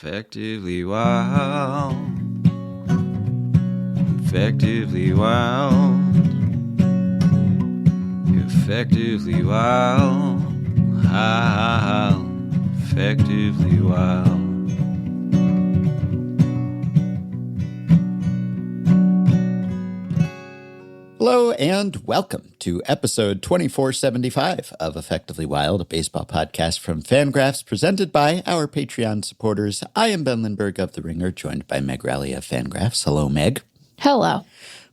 Effectively wild. Effectively wild. Effectively wild. Effectively wild. Hello and welcome to episode 2475 of Effectively Wild, a baseball podcast from FanGraphs presented by our Patreon supporters. I am Ben Lindbergh of The Ringer, joined by Meg Rowley of FanGraphs. Hello, Meg. Hello.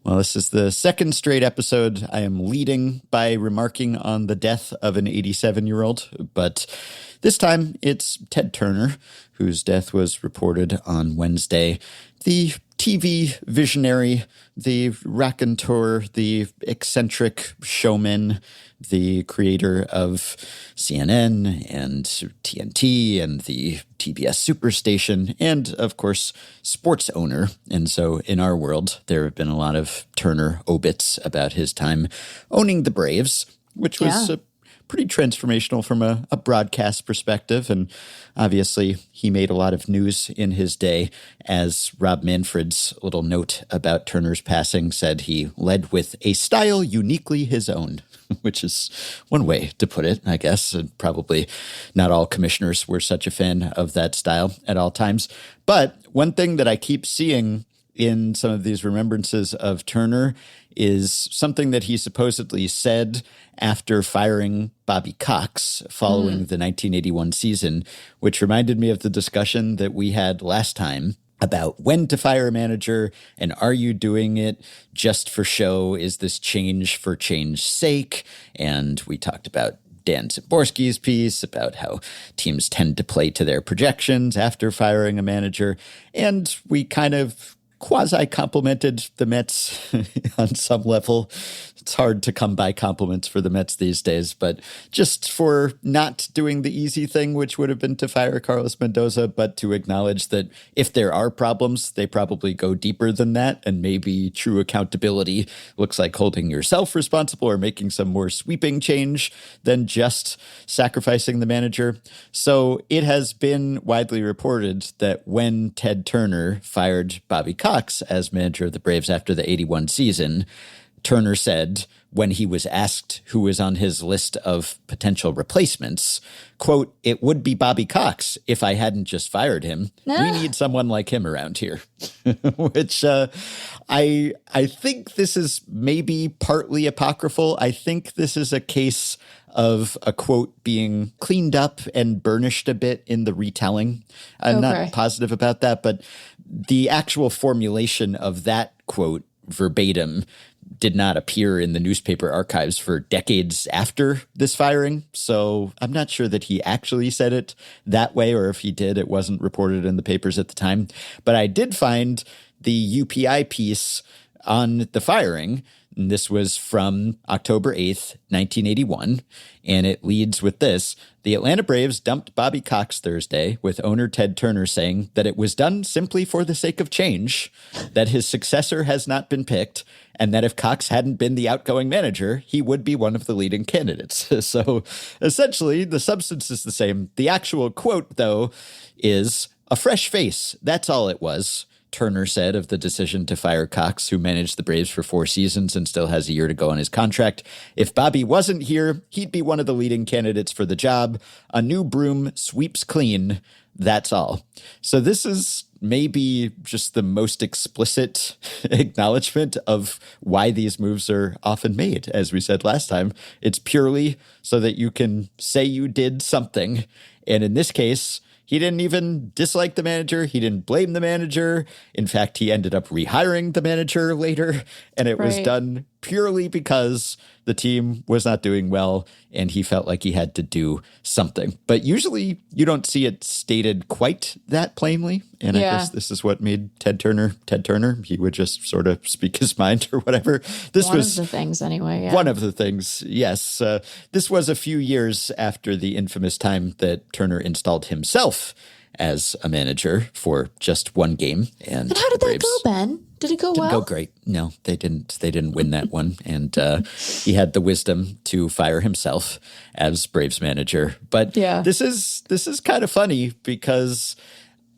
Well, this is the second straight episode I am leading by remarking on the death of an 87-year-old, but this time it's Ted Turner, whose death was reported on Wednesday. The TV visionary, the raconteur, the eccentric showman, the creator of CNN and TNT and the TBS Superstation, and, of course, sports owner. And so in our world, there have been a lot of Turner obits about his time owning the Braves, which was pretty transformational from a broadcast perspective. And obviously, he made a lot of news in his day, as Rob Manfred's little note about Turner's passing said he led with a style uniquely his own, which is one way to put it, I guess. And probably not all commissioners were such a fan of that style at all times. But one thing that I keep seeing in some of these remembrances of Turner is something that he supposedly said after firing Bobby Cox following the 1981 season, which reminded me of the discussion that we had last time about when to fire a manager and are you doing it just for show? Is this change for change's sake? And we talked about Dan Szymborski's piece about how teams tend to play to their projections after firing a manager. And we kind of quasi-complimented the Mets on some level. It's hard to come by compliments for the Mets these days, but just for not doing the easy thing, which would have been to fire Carlos Mendoza, but to acknowledge that if there are problems, they probably go deeper than that, and maybe true accountability looks like holding yourself responsible or making some more sweeping change than just sacrificing the manager. So it has been widely reported that when Ted Turner fired Bobby Cox as manager of the Braves after the 81 season, Turner said when he was asked who was on his list of potential replacements, quote, "It would be Bobby Cox if I hadn't just fired him. We need someone like him around here," which I think this is maybe partly apocryphal. I think this is a case of a quote being cleaned up and burnished a bit in the retelling. I'm not positive about that, but the actual formulation of that quote verbatim did not appear in the newspaper archives for decades after this firing. So I'm not sure that he actually said it that way, or if he did, it wasn't reported in the papers at the time. But I did find the UPI piece on the firing. And this was from October 8th, 1981, and it leads with this. The Atlanta Braves dumped Bobby Cox Thursday, with owner Ted Turner saying that it was done simply for the sake of change, that his successor has not been picked, and that if Cox hadn't been the outgoing manager, he would be one of the leading candidates. So essentially, the substance is the same. The actual quote, though, is "a fresh face. That's all it was," Turner said of the decision to fire Cox, who managed the Braves for 4 seasons and still has a year to go on his contract. "If Bobby wasn't here, he'd be one of the leading candidates for the job. A new broom sweeps clean. That's all." So this is maybe just the most explicit acknowledgement of why these moves are often made. As we said last time, it's purely so that you can say you did something. And in this case, he didn't even dislike the manager. He didn't blame the manager. In fact, he ended up rehiring the manager later, and it was done purely because the team was not doing well and he felt like he had to do something. But usually you don't see it stated quite that plainly. And I guess this is what made Ted Turner. He would just sort of speak his mind or whatever. One of the things anyway. Yeah. One of the things, yes. This was a few years after the infamous time that Turner installed himself as a manager for just one game. And how did that go, Ben? Did it go well? Didn't go great. No, they didn't. They didn't win that one. And he had the wisdom to fire himself as Braves manager. But this is kind of funny because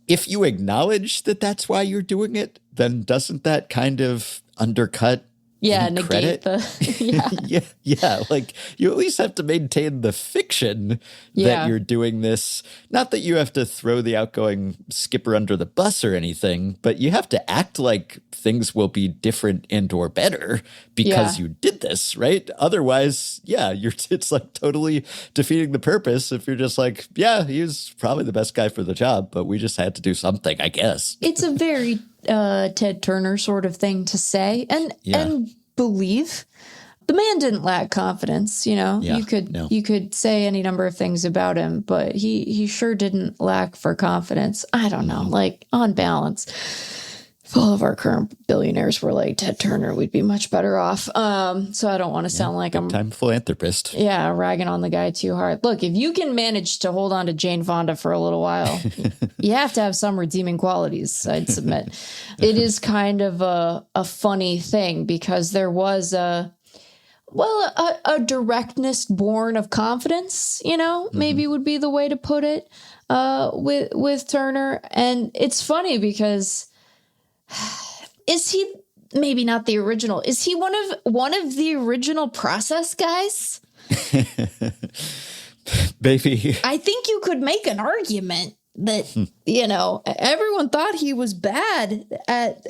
if you acknowledge that that's why you're doing it, then doesn't that kind of undercut negate credit? Yeah. Like, you at least have to maintain the fiction that you're doing this. Not that you have to throw the outgoing skipper under the bus or anything, but you have to act like things will be different and or better because you did this, right? Otherwise, it's like totally defeating the purpose if you're just like, he's probably the best guy for the job, but we just had to do something, I guess. It's a very Ted Turner sort of thing to say and believe. The man didn't lack confidence, you could say any number of things about him, but he sure didn't lack for confidence. I don't know, like on balance, if all of our current billionaires were like Ted Turner, we'd be much better off. So I don't want to sound like I'm time philanthropist. Yeah, ragging on the guy too hard. Look, if you can manage to hold on to Jane Fonda for a little while, you have to have some redeeming qualities, I'd submit. It is kind of a funny thing because there was a directness born of confidence, maybe would be the way to put it, with Turner. And it's funny because is he maybe not the original? Is he one of the original process guys? Maybe. I think you could make an argument that, everyone thought he was bad at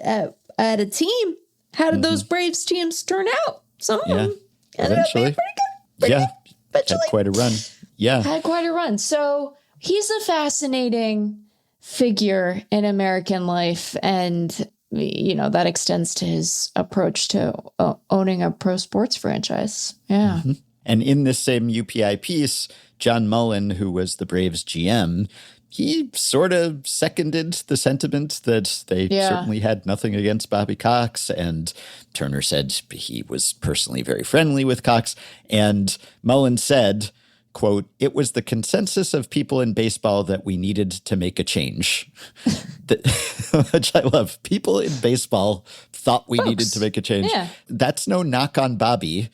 a team. How did those Braves teams turn out? Some of them ended up being pretty good. Had quite a run. Had quite a run. So he's a fascinating figure in American life, and that extends to his approach to owning a pro sports franchise. And in this same UPI piece, John Mullen, who was the Braves GM, he sort of seconded the sentiment that they certainly had nothing against Bobby Cox, and Turner said he was personally very friendly with Cox, and Mullen said, quote, "It was the consensus of people in baseball that we needed to make a change." Which I love. People in baseball thought we needed to make a change. Yeah. That's no knock on Bobby.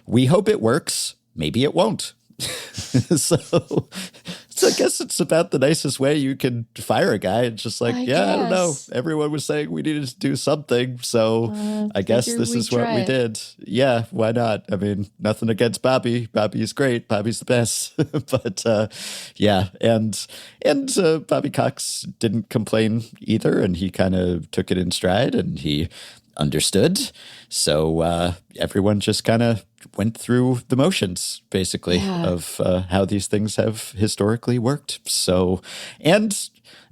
We hope it works. Maybe it won't. So I guess it's about the nicest way you can fire a guy. It's just like, I don't know. Everyone was saying we needed to do something. So I guess this is what we did. Yeah, why not? I mean, nothing against Bobby. Bobby's great. Bobby's the best. But and Bobby Cox didn't complain either. And he kind of took it in stride and he understood. So everyone just kind of went through the motions, basically, of how these things have historically worked. So, and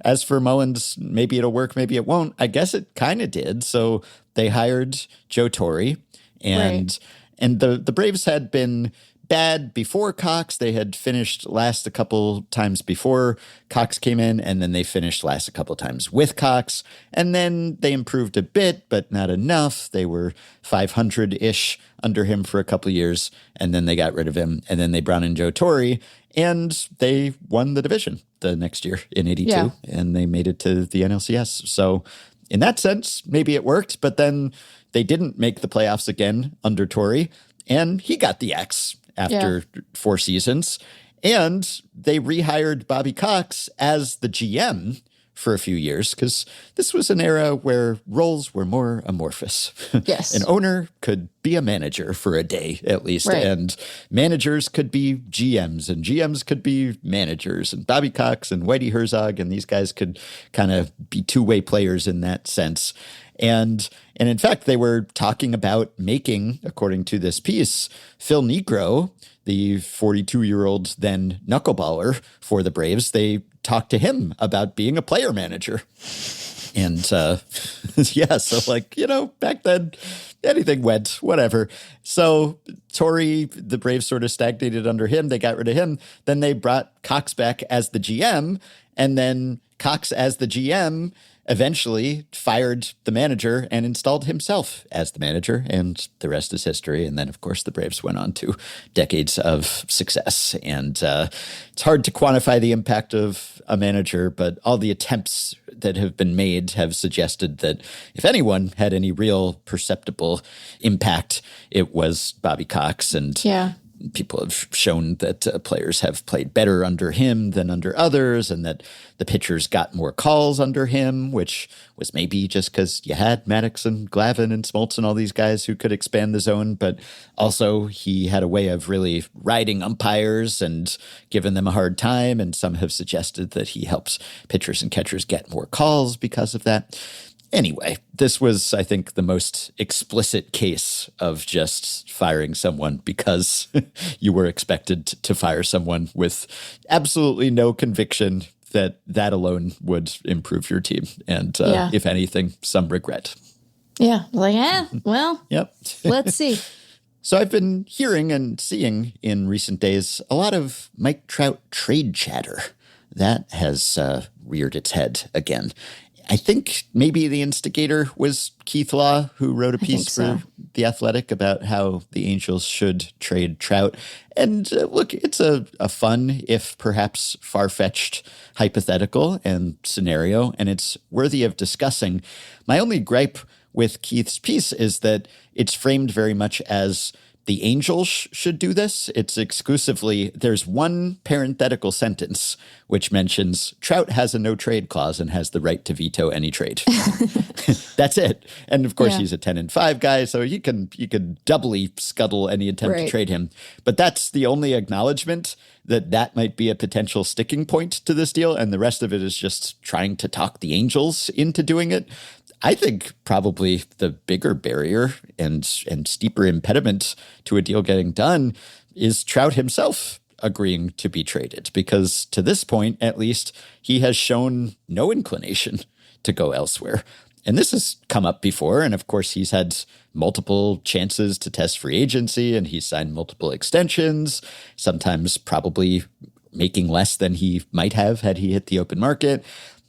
as for Mullins, maybe it'll work, maybe it won't. I guess it kind of did. So they hired Joe Torre, and the Braves had been bad before Cox. They had finished last a couple times before Cox came in, and then they finished last a couple times with Cox. And then they improved a bit, but not enough. They were 500-ish under him for a couple of years, and then they got rid of him. And then they brought in Joe Torre, and they won the division the next year in 82, and they made it to the NLCS. So in that sense, maybe it worked, but then they didn't make the playoffs again under Torre, and he got the axe after 4 seasons. And they rehired Bobby Cox as the GM for a few years because this was an era where roles were more amorphous. Yes. An owner could be a manager for a day at least, and managers could be GMs, and GMs could be managers. And Bobby Cox and Whitey Herzog and these guys could kind of be two-way players in that sense. And in fact, they were talking about making, according to this piece, Phil Niekro, the 42-year-old then knuckleballer for the Braves, they talked to him about being a player manager. And so like, back then, anything went, whatever. So Torre, the Braves sort of stagnated under him. They got rid of him. Then they brought Cox back as the GM, and then Cox as the GM eventually fired the manager and installed himself as the manager, and the rest is history. And then, of course, the Braves went on to decades of success. And it's hard to quantify the impact of a manager, but all the attempts that have been made have suggested that if anyone had any real perceptible impact, it was Bobby Cox. And people have shown that players have played better under him than under others, and that the pitchers got more calls under him, which was maybe just because you had Maddox and Glavine and Smoltz and all these guys who could expand the zone, but also he had a way of really riding umpires and giving them a hard time, and some have suggested that he helps pitchers and catchers get more calls because of that. Anyway, this was, I think, the most explicit case of just firing someone because you were expected to fire someone with absolutely no conviction that that alone would improve your team. And if anything, some regret. Yeah. Well, yep. Let's see. So I've been hearing and seeing in recent days a lot of Mike Trout trade chatter. That has reared its head again. I think maybe the instigator was Keith Law, who wrote a piece for The Athletic about how the Angels should trade Trout. And look, it's a fun, if perhaps far-fetched, hypothetical and scenario, and it's worthy of discussing. My only gripe with Keith's piece is that it's framed very much as the Angels should do this. It's exclusively, there's one parenthetical sentence which mentions Trout has a no-trade clause and has the right to veto any trade. That's it. And of course, he's a 10-5 guy, so you can doubly scuttle any attempt to trade him. But that's the only acknowledgement that might be a potential sticking point to this deal, and the rest of it is just trying to talk the Angels into doing it. I think probably the bigger barrier and steeper impediment to a deal getting done is Trout himself agreeing to be traded, because to this point, at least, he has shown no inclination to go elsewhere. And this has come up before, and of course he's had multiple chances to test free agency, and he's signed multiple extensions, sometimes probably making less than he might have had he hit the open market.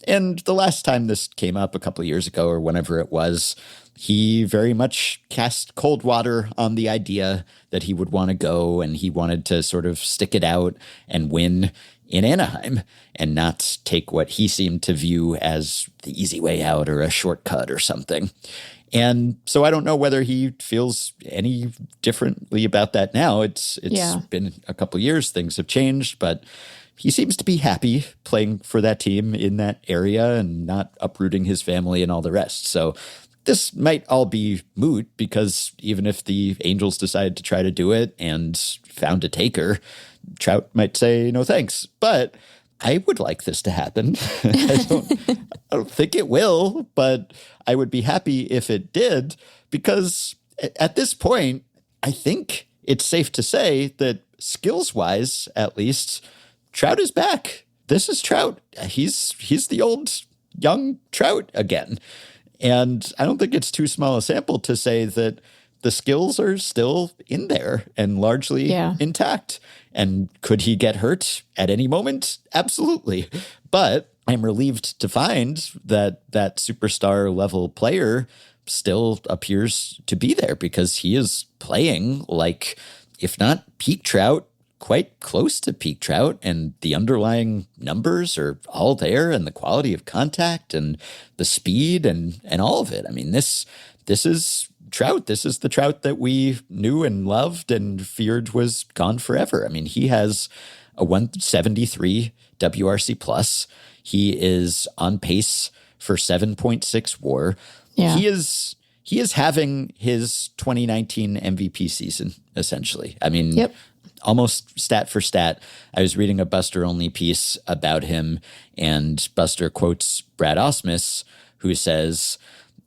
And the last time this came up a couple of years ago or whenever it was, he very much cast cold water on the idea that he would want to go, and he wanted to sort of stick it out and win in Anaheim and not take what he seemed to view as the easy way out or a shortcut or something. And so I don't know whether he feels any differently about that now. It's been a couple of years, things have changed, but he seems to be happy playing for that team in that area and not uprooting his family and all the rest. So this might all be moot, because even if the Angels decide to try to do it and found a taker, Trout might say no thanks. But I would like this to happen. I don't think it will, but I would be happy if it did, because at this point, I think it's safe to say that skills-wise, at least, Trout is back. This is Trout. He's the old young Trout again. And I don't think it's too small a sample to say that the skills are still in there and largely intact. And could he get hurt at any moment? Absolutely. But I'm relieved to find that that superstar level player still appears to be there, because he is playing like, if not peak Trout, quite close to peak Trout, and the underlying numbers are all there, and the quality of contact and the speed and all of it. I mean, this is Trout. This is the Trout that we knew and loved and feared was gone forever. I mean, he has a 173 WRC plus. He is on pace for 7.6 WAR. Yeah. He is having his 2019 MVP season, essentially. I mean, almost stat for stat. I was reading a Buster-only piece about him, and Buster quotes Brad Ausmus, who says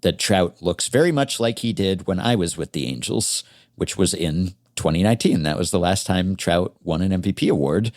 that Trout looks very much like he did when I was with the Angels, which was in 2019. That was the last time Trout won an MVP award.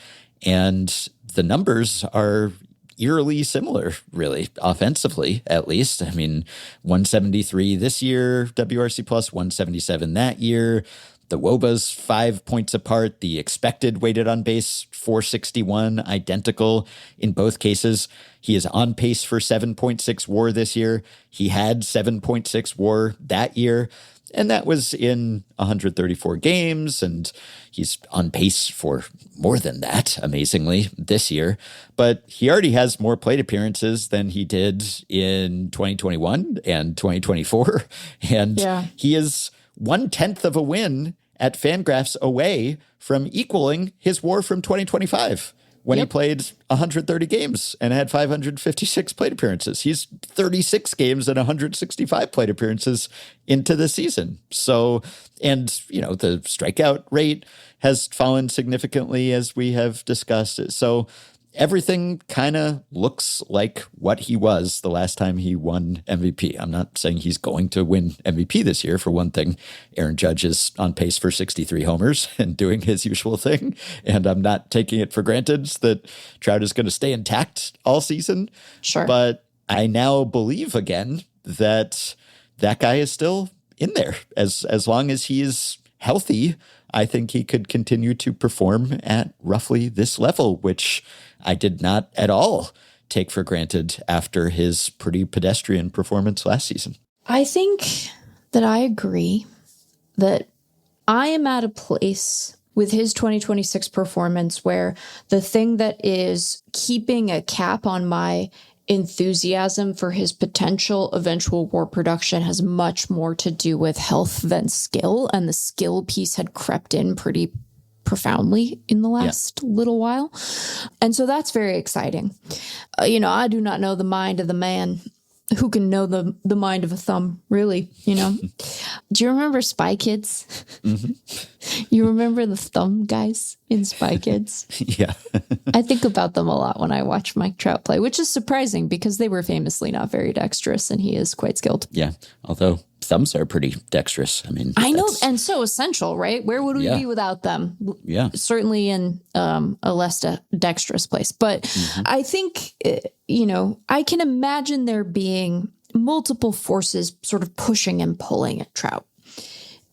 And the numbers are eerily similar, really, offensively, at least. I mean, 173 this year, WRC plus 177 that year. The WOBA's 5 points apart. The expected weighted on base, 461, identical in both cases. He is on pace for 7.6 WAR this year. He had 7.6 WAR that year, and that was in 134 games, and he's on pace for more than that, amazingly, this year. But he already has more plate appearances than he did in 2021 and 2024, and he is 1/10 of a win at FanGraphs away from equaling his WAR from 2025 when he played 130 games and had 556 plate appearances. He's 36 games and 165 plate appearances into the season. So, and, the strikeout rate has fallen significantly as we have discussed. So everything kind of looks like what he was the last time he won MVP. I'm not saying he's going to win MVP this year. For one thing, Aaron Judge is on pace for 63 homers and doing his usual thing. And I'm not taking it for granted that Trout is going to stay intact all season. Sure. But I now believe again that guy is still in there. As long as he is healthy, I think he could continue to perform at roughly this level, which I did not at all take for granted after his pretty pedestrian performance last season. I think that I agree that I am at a place with his 2026 performance where the thing that is keeping a cap on my enthusiasm for his potential eventual WAR production has much more to do with health than skill, and the skill piece had crept in pretty profoundly in the last little while. And so that's very exciting. I do not know the mind of the man. Who can know the mind of a thumb, really, Do you remember Spy Kids? Mm-hmm. You remember the thumb guys in Spy Kids? Yeah. I think about them a lot when I watch Mike Trout play, which is surprising because they were famously not very dexterous and he is quite skilled. Yeah, although thumbs are pretty dexterous. I know, and so essential, right? Where would we be without them? Yeah. Certainly in a less dexterous place. But I think, I can imagine there being multiple forces sort of pushing and pulling at Trout.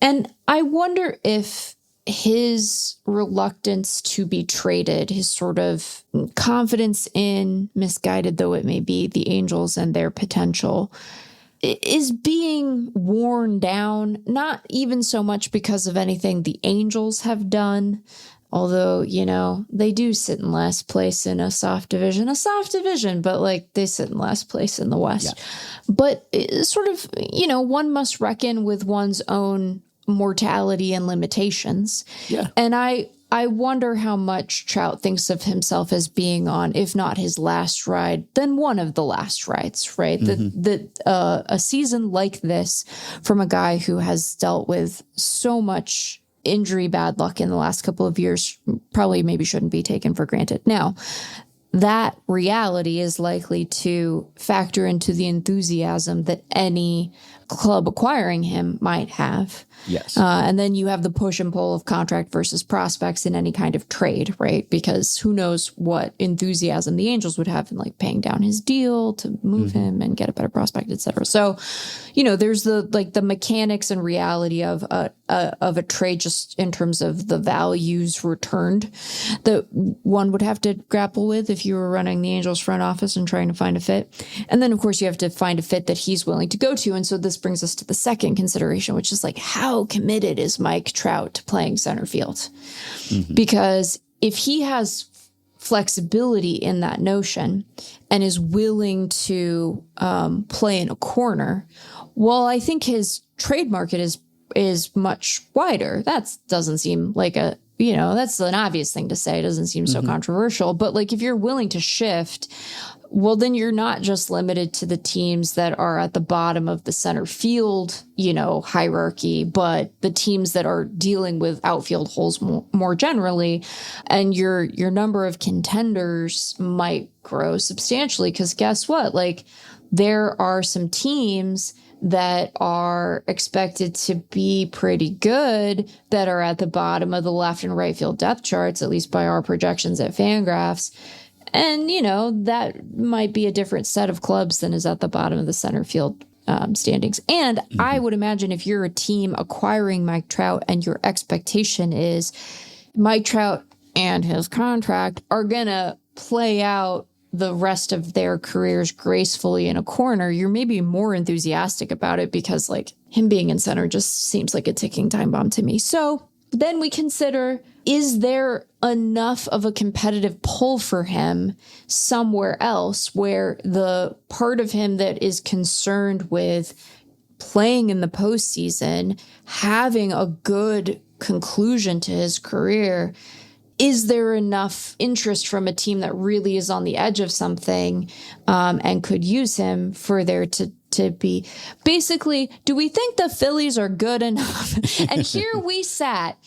And I wonder if his reluctance to be traded, his sort of confidence in, misguided though it may be, the Angels and their potential, is being worn down, not even so much because of anything the Angels have done, although, they do sit in last place in a soft division, but they sit in last place in the West. Yeah. But sort of, one must reckon with one's own mortality and limitations. Yeah. And I wonder how much Trout thinks of himself as being on, if not his last ride, then one of the last rides, right? Mm-hmm. That a season like this from a guy who has dealt with so much injury bad luck in the last couple of years probably maybe shouldn't be taken for granted. Now, that reality is likely to factor into the enthusiasm that any club acquiring him might have. Yes. And then you have the push and pull of contract versus prospects in any kind of trade, right? Because who knows what enthusiasm the Angels would have in paying down his deal to move him and get a better prospect, et cetera. So, there's the mechanics and reality of a trade just in terms of the values returned that one would have to grapple with if you were running the Angels front office and trying to find a fit. And then, of course, you have to find a fit that he's willing to go to. And so this brings us to the second consideration, which is how committed is Mike Trout to playing center field? Mm-hmm. Because if he has flexibility in that notion and is willing to play in a corner, well, I think his trade market is much wider. That doesn't seem like that's an obvious thing to say. It doesn't seem so controversial. But if you're willing to shift, well, then you're not just limited to the teams that are at the bottom of the center field, hierarchy, but the teams that are dealing with outfield holes more generally. And your number of contenders might grow substantially because guess what? There are some teams that are expected to be pretty good that are at the bottom of the left and right field depth charts, at least by our projections at FanGraphs. And, that might be a different set of clubs than is at the bottom of the center field standings. And I would imagine if you're a team acquiring Mike Trout and your expectation is Mike Trout and his contract are going to play out the rest of their careers gracefully in a corner, you're maybe more enthusiastic about it because him being in center just seems like a ticking time bomb to me. So then we consider, is there enough of a competitive pull for him somewhere else where the part of him that is concerned with playing in the postseason, having a good conclusion to his career. Is there enough interest from a team that really is on the edge of something and could use him for there to be basically, do we think the Phillies are good enough? And here we sat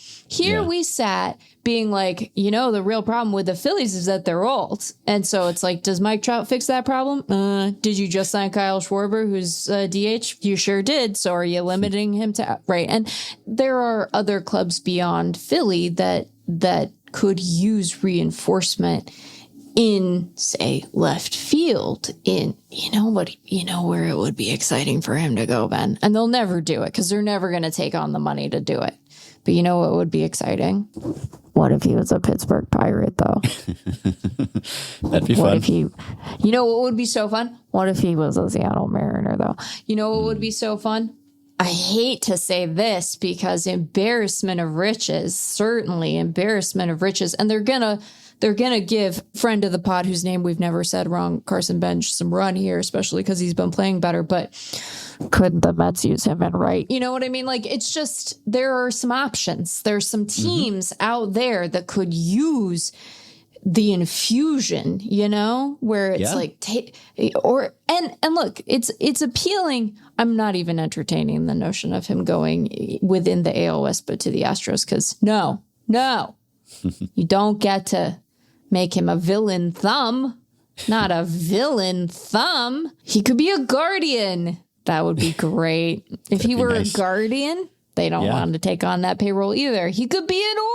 being like, the real problem with the Phillies is that they're old. And so it's like, does Mike Trout fix that problem? Did you just sign Kyle Schwarber, who's DH? You sure did. So are you limiting him to, right? And there are other clubs beyond Philly that could use reinforcement in, say, left field, in, where it would be exciting for him to go, Ben. And they'll never do it because they're never going to take on the money to do it. But you know what would be exciting? What if he was a Pittsburgh Pirate, though? That'd be fun. What if what would be so fun? What if he was a Seattle Mariner, though? You know what would be so fun? I hate to say this because embarrassment of riches, certainly embarrassment of riches. And they're going to give friend of the pod, whose name we've never said wrong, Carson Bench, some run here, especially because he's been playing better. But couldn't the Mets use him and right? You know what I mean? Like, it's just, there are some options. There's some teams out there that could use the infusion, where it's and look, it's appealing. I'm not even entertaining the notion of him going within the AL West, but to the Astros, because no, you don't get to make him a villain thumb, not a villain thumb. He could be a guardian. That would be great. If he were nice. A guardian, they don't want him to take on that payroll either. He could be an Oriole,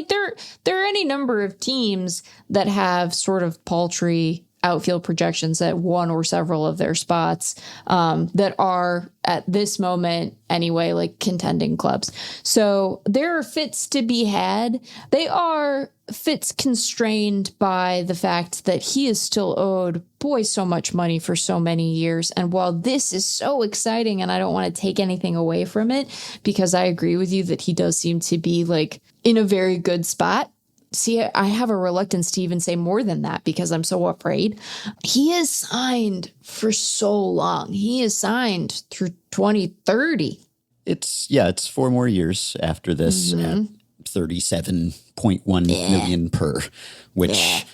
there are any number of teams that have sort of paltry outfield projections at one or several of their spots that are at this moment anyway, like contending clubs. So there are fits to be had. They are fits constrained by the fact that he is still owed, so much money for so many years. And while this is so exciting and I don't want to take anything away from it, because I agree with you that he does seem to be like in a very good spot. See, I have a reluctance to even say more than that because I'm so afraid. He is signed for so long. He is signed through 2030. It's 4 more years after this at $37.1 million per, which,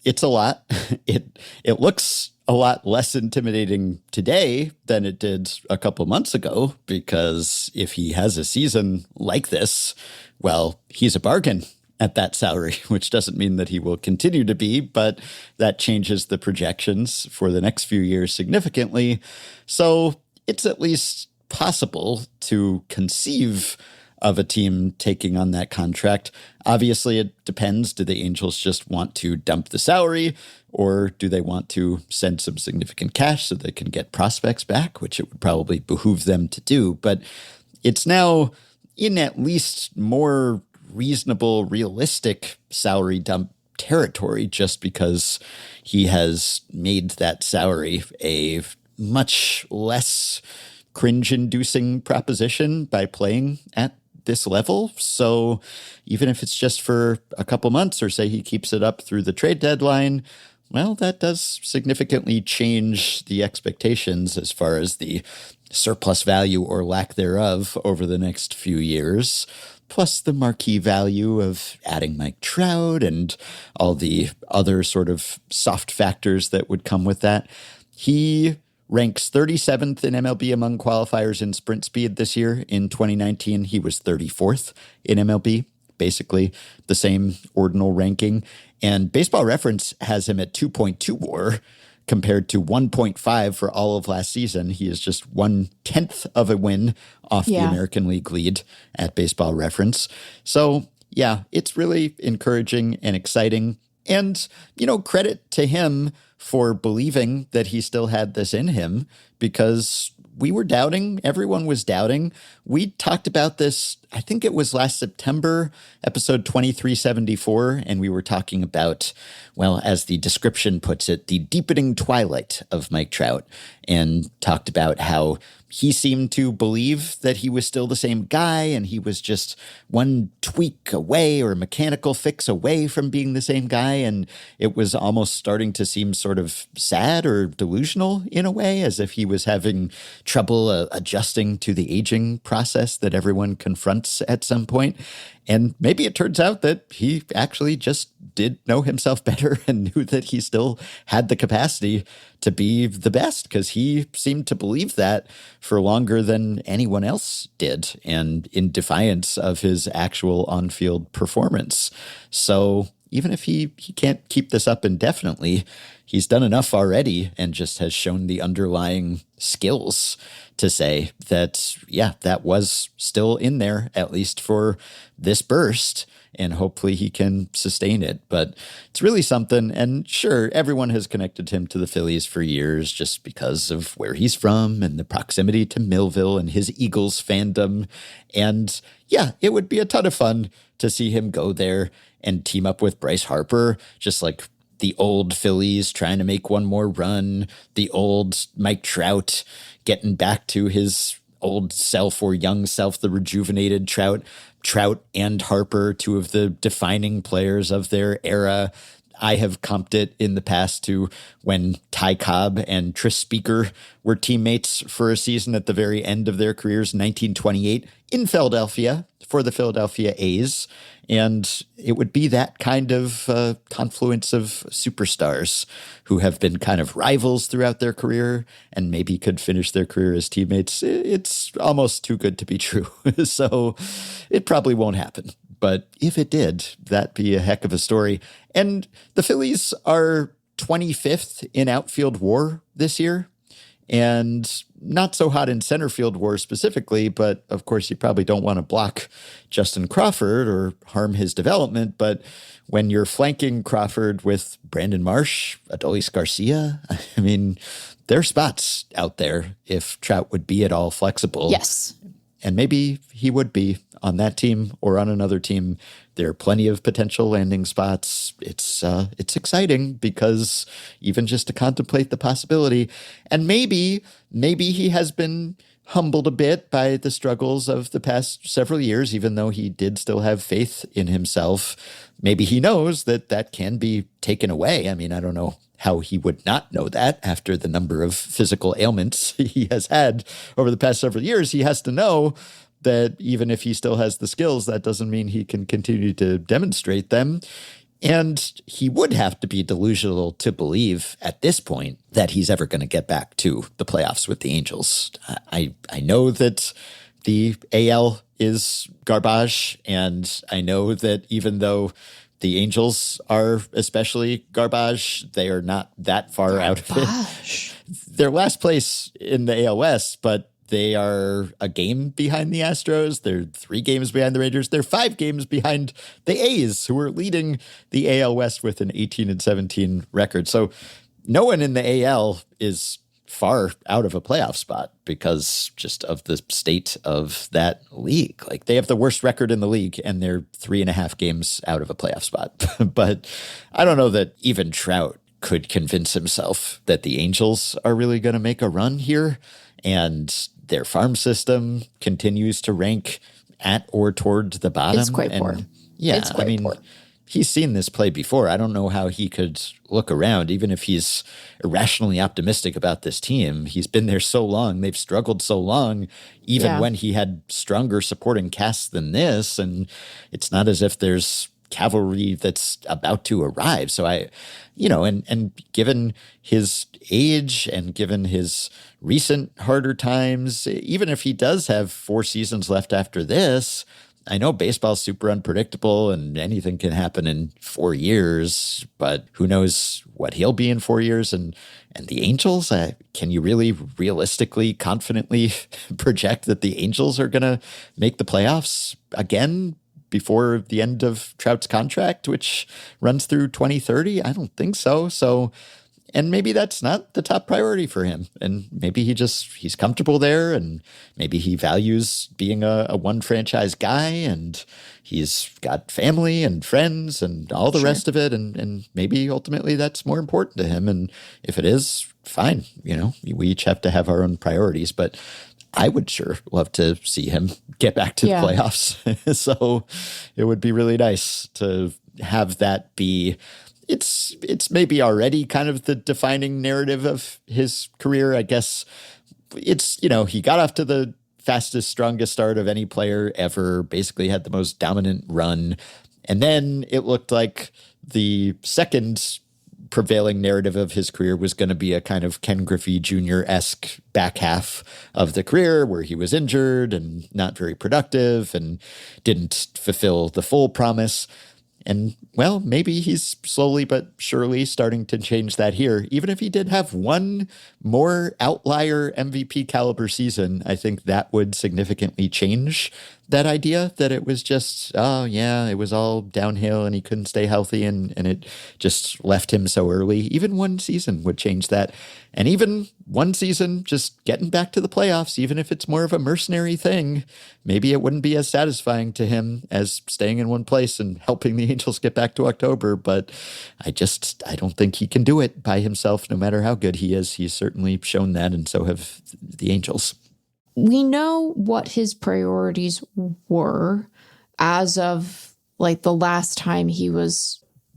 it's a lot. It looks a lot less intimidating today than it did a couple months ago, because if he has a season like this, well, he's a bargain at that salary, which doesn't mean that he will continue to be, but that changes the projections for the next few years significantly. So it's at least possible to conceive of a team taking on that contract. Obviously, it depends. Do the Angels just want to dump the salary, or do they want to send some significant cash so they can get prospects back, which it would probably behoove them to do. But it's now in at least more reasonable, realistic salary dump territory, just because he has made that salary a much less cringe-inducing proposition by playing at this level. So even if it's just for a couple months, or say he keeps it up through the trade deadline, well, that does significantly change the expectations as far as the surplus value or lack thereof over the next few years, plus the marquee value of adding Mike Trout and all the other sort of soft factors that would come with that. He ranks 37th in MLB among qualifiers in sprint speed this year. In 2019, he was 34th in MLB, basically the same ordinal ranking. And Baseball Reference has him at 2.2 WAR compared to 1.5 for all of last season. He is just 1/10 of a win off the American League lead at Baseball Reference. So, it's really encouraging and exciting. And, credit to him for believing that he still had this in him, because we were doubting. Everyone was doubting. We talked about this, I think it was last September, episode 2374, and we were talking about, well, as the description puts it, the deepening twilight of Mike Trout, and talked about how he seemed to believe that he was still the same guy, and he was just one tweak away or mechanical fix away from being the same guy. And it was almost starting to seem sort of sad or delusional in a way, as if he was having trouble adjusting to the aging process that everyone confronts fronts at some point. And maybe it turns out that he actually just did know himself better and knew that he still had the capacity to be the best, because he seemed to believe that for longer than anyone else did, and in defiance of his actual on-field performance. So even if he can't keep this up indefinitely, he's done enough already and just has shown the underlying skills to say that, yeah, that was still in there, at least for this burst, and hopefully he can sustain it. But it's really something. And sure, everyone has connected him to the Phillies for years just because of where he's from and the proximity to Millville and his Eagles fandom. And yeah, it would be a ton of fun to see him go there and team up with Bryce Harper, just like the old Phillies trying to make one more run, the old Mike Trout getting back to his old self or young self, the rejuvenated Trout. Trout and Harper, two of the defining players of their era. I have comped it in the past to when Ty Cobb and Tris Speaker were teammates for a season at the very end of their careers, 1928, in Philadelphia for the Philadelphia A's. And it would be that kind of confluence of superstars who have been kind of rivals throughout their career and maybe could finish their career as teammates. It's almost too good to be true. So it probably won't happen. But if it did, that'd be a heck of a story. And the Phillies are 25th in outfield WAR this year. And not so hot in center field WAR specifically, but of course you probably don't want to block Justin Crawford or harm his development. But when you're flanking Crawford with Brandon Marsh, Adolis Garcia, I mean, there are spots out there if Trout would be at all flexible. Yes. And maybe he would be on that team or on another team. There are plenty of potential landing spots. It's exciting because even just to contemplate the possibility, and maybe he has been humbled a bit by the struggles of the past several years, even though he did still have faith in himself. Maybe he knows that can be taken away. I mean, I don't know how he would not know that after the number of physical ailments he has had over the past several years. He has to know that even if he still has the skills, that doesn't mean he can continue to demonstrate them. And he would have to be delusional to believe at this point that he's ever going to get back to the playoffs with the Angels. I know that the AL is garbage, and I know that even though the Angels are especially garbage, they are not that far out of it. They're last place in the AL West, but they are a game behind the Astros. They're 3 games behind the Rangers. They're 5 games behind the A's, who are leading the AL West with an 18-17 record. So no one in the AL is far out of a playoff spot because just of the state of that league. Like, they have the worst record in the league and they're 3.5 games out of a playoff spot. But I don't know that even Trout could convince himself that the Angels are really going to make a run here. And their farm system continues to rank at or toward the bottom. It's quite poor. Yeah, it's quite poor. He's seen this play before. I don't know how he could look around, even if he's irrationally optimistic about this team. He's been there so long. They've struggled so long, even when he had stronger supporting casts than this. And it's not as if there's cavalry that's about to arrive. So and given his age and given his recent harder times, even if he does have 4 seasons left after this, I know baseball's super unpredictable and anything can happen in 4 years, but who knows what he'll be in 4 years. And the Angels, can you really realistically, confidently project that the Angels are going to make the playoffs again before the end of Trout's contract, which runs through 2030? I don't think so. And maybe that's not the top priority for him. And maybe he's comfortable there, and maybe he values being a one franchise guy, and he's got family and friends and all the rest of it. And maybe ultimately that's more important to him. And if it is, fine. We each have to have our own priorities, but I would sure love to see him get back to the playoffs. So it would be really nice to have that be. It's maybe already kind of the defining narrative of his career. I guess it's, he got off to the fastest, strongest start of any player ever, basically had the most dominant run. And then it looked like the second prevailing narrative of his career was going to be a kind of Ken Griffey Jr.-esque back half of the career where he was injured and not very productive and didn't fulfill the full promise. And, well, maybe he's slowly but surely starting to change that here. Even if he did have one more outlier MVP caliber season, I think that would significantly change that idea that it was just, oh, yeah, it was all downhill and he couldn't stay healthy and it just left him so early. Even one season would change that. And even one season just getting back to the playoffs, even if it's more of a mercenary thing, maybe it wouldn't be as satisfying to him as staying in one place and helping the Angels get back to October. But I don't think he can do it by himself, no matter how good he is. He's certainly shown that, and so have the Angels. We know what his priorities were as of like the last time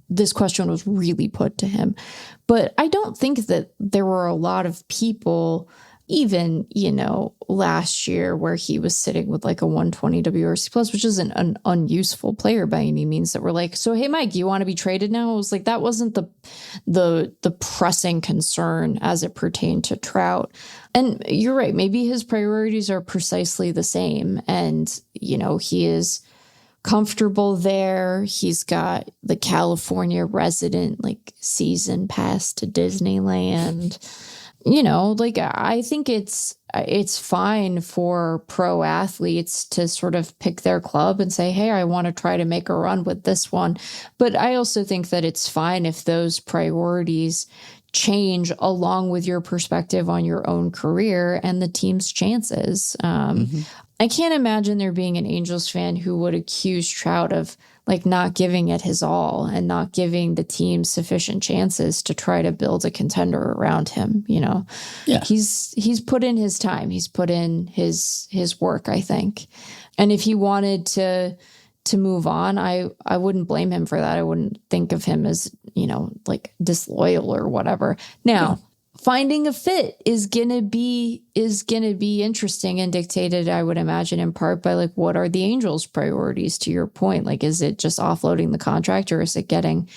this question was really put to him. But I don't think that there were a lot of people, even, last year where he was sitting with like a 120 WRC plus, which isn't an unuseful player by any means, that were like, so, hey, Mike, you want to be traded now? It was like, that wasn't the pressing concern as it pertained to Trout. And you're right. Maybe his priorities are precisely the same. And, he is comfortable there. He's got the California resident season pass to Disneyland. I think it's fine for pro athletes to sort of pick their club and say, hey, I want to try to make a run with this one. But I also think that it's fine if those priorities change along with your perspective on your own career and the team's chances. I can't imagine there being an Angels fan who would accuse Trout of not giving it his all and not giving the team sufficient chances to try to build a contender around him. Yeah. He's put in his time. He's put in his work, I think. And if he wanted to move on, I wouldn't blame him for that. I wouldn't think of him as, disloyal or whatever. Now, finding a fit is gonna be interesting and dictated, I would imagine, in part by what are the Angels' priorities, to your point. Is it just offloading the contract, or is it getting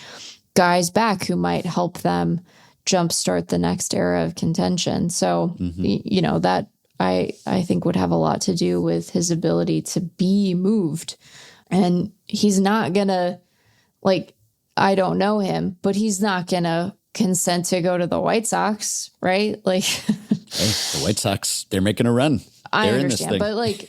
guys back who might help them jumpstart the next era of contention? So, that I think would have a lot to do with his ability to be moved. And he's not gonna, I don't know him, but he's not gonna consent to go to the White Sox, right? Hey, the White Sox, they're making a run. I understand, but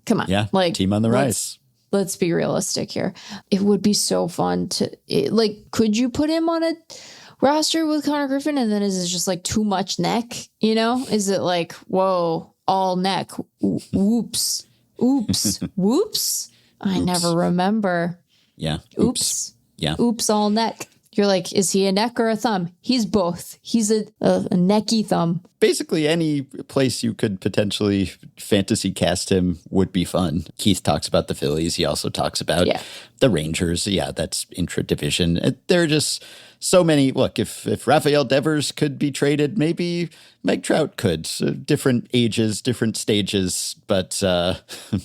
come on. Yeah, team on the rise. Let's be realistic here. It would be so fun could you put him on a roster with Connor Griffin, and then is it just too much neck? Is it whoa, all neck? Whoops. Whoops. I never remember. Yeah. Oops. Yeah. Oops, all neck. You're is he a neck or a thumb? He's both. He's a necky thumb. Basically, any place you could potentially fantasy cast him would be fun. Keith talks about the Phillies. He also talks about the Rangers. Yeah, that's intra-division. There are just so many. Look, if Rafael Devers could be traded, maybe Mike Trout could. So different ages, different stages. But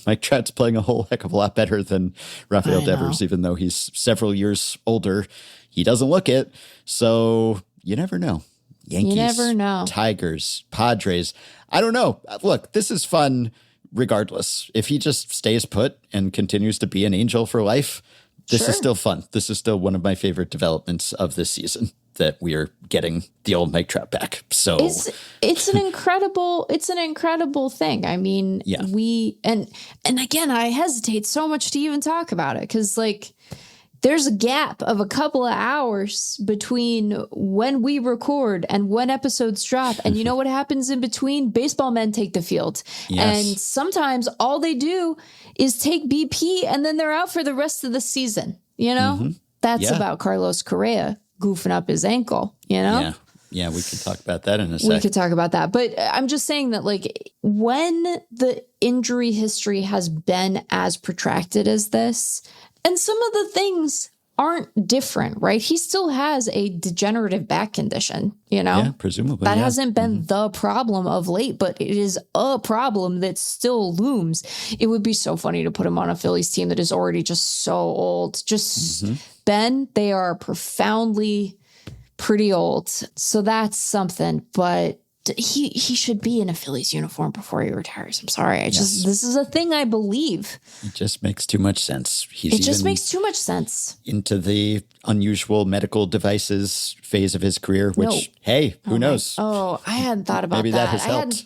Mike Trout's playing a whole heck of a lot better than Rafael Devers, even though he's several years older. He doesn't look it, so you never know. Yankees, you never know. Tigers, Padres. I don't know. Look, this is fun regardless. If he just stays put and continues to be an Angel for life, this is still fun. This is still one of my favorite developments of this season, that we are getting the old Mike Trout back. So it's an incredible thing. I mean, we and again, I hesitate so much to even talk about it because there's a gap of a couple of hours between when we record and when episodes drop. And you know what happens in between? Baseball men take the field. Yes. And sometimes all they do is take BP and then they're out for the rest of the season. That's about Carlos Correa goofing up his ankle, Yeah, we can talk about that in a sec. We could talk about that. But I'm just saying that when the injury history has been as protracted as this, and some of the things aren't different, right? He still has a degenerative back condition, Yeah, presumably. That hasn't been the problem of late, but it is a problem that still looms. It would be so funny to put him on a Phillies team that is already just so old. Ben, they are profoundly pretty old. So that's something, but he should be in a Phillies uniform before he retires. I'm sorry. This is a thing I believe. It just makes too much sense. It just makes too much sense. Into the unusual medical devices phase of his career, which, hey, who knows? I hadn't thought about Maybe that has helped.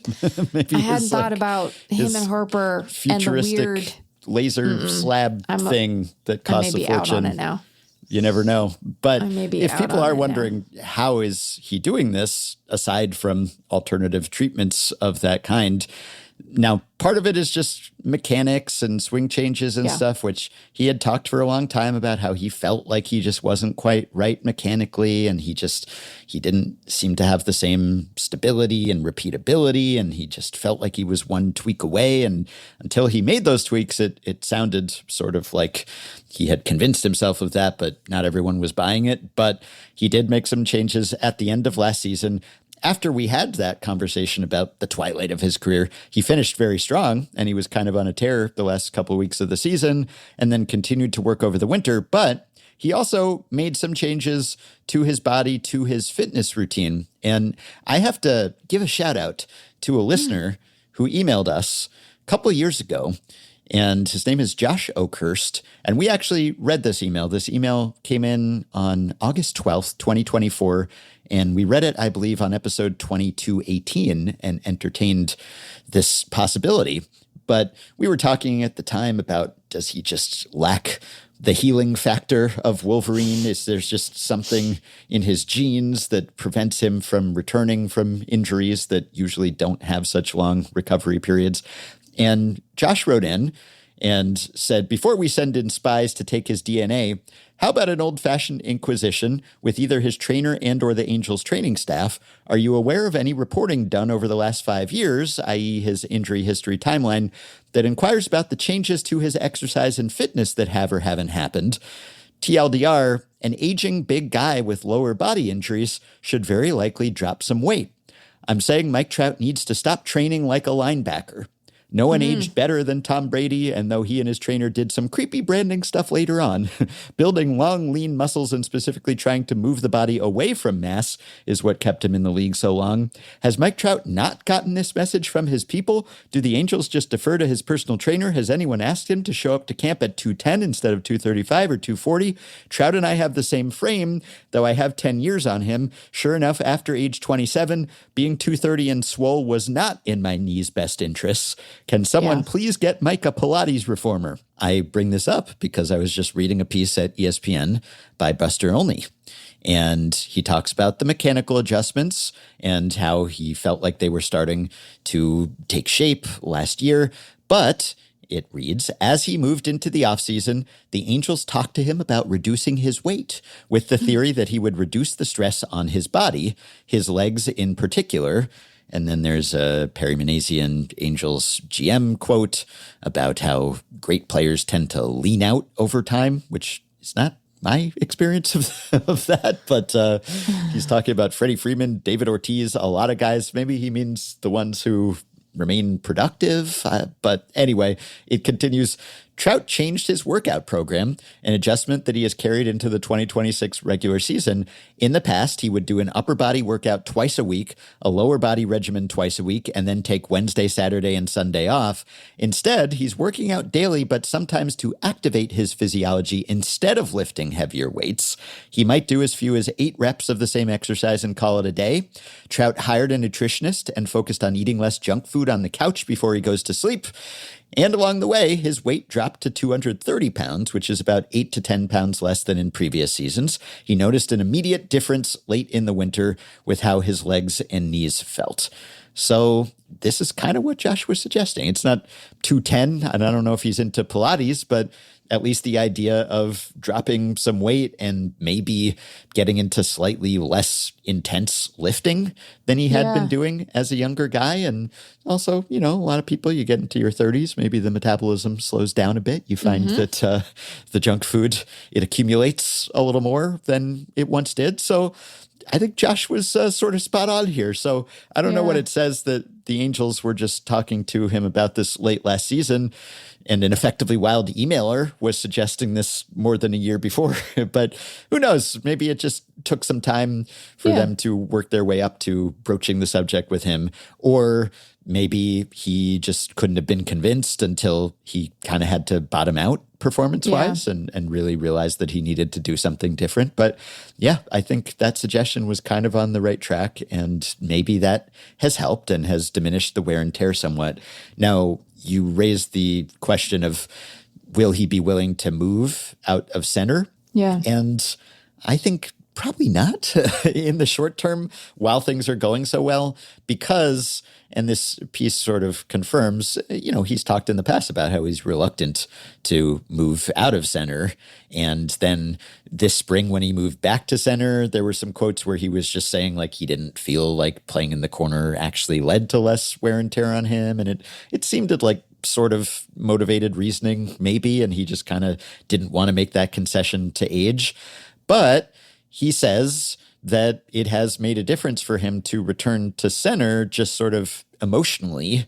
I hadn't thought about him and Harper and the weird laser slab thing that costs a fortune. Out on it now. You never know. But if people are wondering how is he doing this, aside from alternative treatments of that kind, now part of it is just mechanics and swing changes and stuff, which he had talked for a long time about how he felt like he just wasn't quite right mechanically. And he didn't seem to have the same stability and repeatability. And he just felt like he was one tweak away. And until he made those tweaks, it sounded sort of like he had convinced himself of that, but not everyone was buying it. But he did make some changes at the end of last season. After we had that conversation about the twilight of his career, he finished very strong, and he was kind of on a tear the last couple of weeks of the season, and then continued to work over the winter. But he also made some changes to his body, to his fitness routine. And I have to give a shout out to a listener who emailed us a couple of years ago, and his name is Josh Oakhurst. And we actually read this email. This email came in on August 12th, 2024. And we read it, I believe, on episode 2218 and entertained this possibility. But we were talking at the time about, does he just lack the healing factor of Wolverine? Is there just something in his genes that prevents him from returning from injuries that usually don't have such long recovery periods? And Josh wrote in and said, before we send in spies to take his DNA, how about an old-fashioned inquisition with either his trainer and or the Angels training staff? Are you aware of any reporting done over the last 5 years, i.e. his injury history timeline, that inquires about the changes to his exercise and fitness that have or haven't happened? TLDR, an aging big guy with lower body injuries should very likely drop some weight. I'm saying Mike Trout needs to stop training like a linebacker. No one aged better than Tom Brady, and though he and his trainer did some creepy branding stuff later on, building long, lean muscles and specifically trying to move the body away from mass is what kept him in the league so long. Has Mike Trout not gotten this message from his people? Do the Angels just defer to his personal trainer? Has anyone asked him to show up to camp at 210 instead of 235 or 240? Trout and I have the same frame, though I have 10 years on him. Sure enough, after age 27, being 230 and swole was not in my knee's best interests. Can someone please get Mike a Pilates reformer? I bring this up because I was just reading a piece at ESPN by Buster Olney. And he talks about the mechanical adjustments and how he felt like they were starting to take shape last year. But it reads, as he moved into the offseason, the Angels talked to him about reducing his weight with the theory that he would reduce the stress on his body, his legs in particular. And then there's a Perry Manasian Angels GM quote about how great players tend to lean out over time, which is not my experience of that. But he's talking about Freddie Freeman, David Ortiz, a lot of guys. Maybe he means the ones who remain productive. But anyway, it continues. Trout changed his workout program, an adjustment that he has carried into the 2026 regular season. In the past, he would do an upper body workout twice a week, a lower body regimen twice a week, and then take Wednesday, Saturday, and Sunday off. Instead, he's working out daily, but sometimes to activate his physiology instead of lifting heavier weights. He might do as few as 8 reps of the same exercise and call it a day. Trout hired a nutritionist and focused on eating less junk food on the couch before he goes to sleep. And along the way, his weight dropped to 230 pounds, which is about 8 to 10 pounds less than in previous seasons. He noticed an immediate difference late in the winter with how his legs and knees felt. So this is kind of what Josh was suggesting. It's not 210, and I don't know if he's into Pilates, but at least the idea of dropping some weight and maybe getting into slightly less intense lifting than he had been doing as a younger guy. And also, a lot of people, you get into your 30s, maybe the metabolism slows down a bit. You find that the junk food, it accumulates a little more than it once did. So I think Josh was sort of spot on here. So I don't know what it says that the Angels were just talking to him about this late last season, and an effectively wild emailer was suggesting this more than a year before. But who knows? Maybe it just took some time for them to work their way up to broaching the subject with him. Or maybe he just couldn't have been convinced until he kind of had to bottom out performance-wise and really realized that he needed to do something different. But yeah, I think that suggestion was kind of on the right track, and maybe that has helped and has diminished the wear and tear somewhat. Now, you raised the question of, will he be willing to move out of center? Yeah. And I think probably not in the short term while things are going so well, because, and this piece sort of confirms, he's talked in the past about how he's reluctant to move out of center. And then this spring when he moved back to center, there were some quotes where he was just saying like he didn't feel like playing in the corner actually led to less wear and tear on him. And it seemed like sort of motivated reasoning maybe, and he just kind of didn't want to make that concession to age. But he says that it has made a difference for him to return to center just sort of emotionally,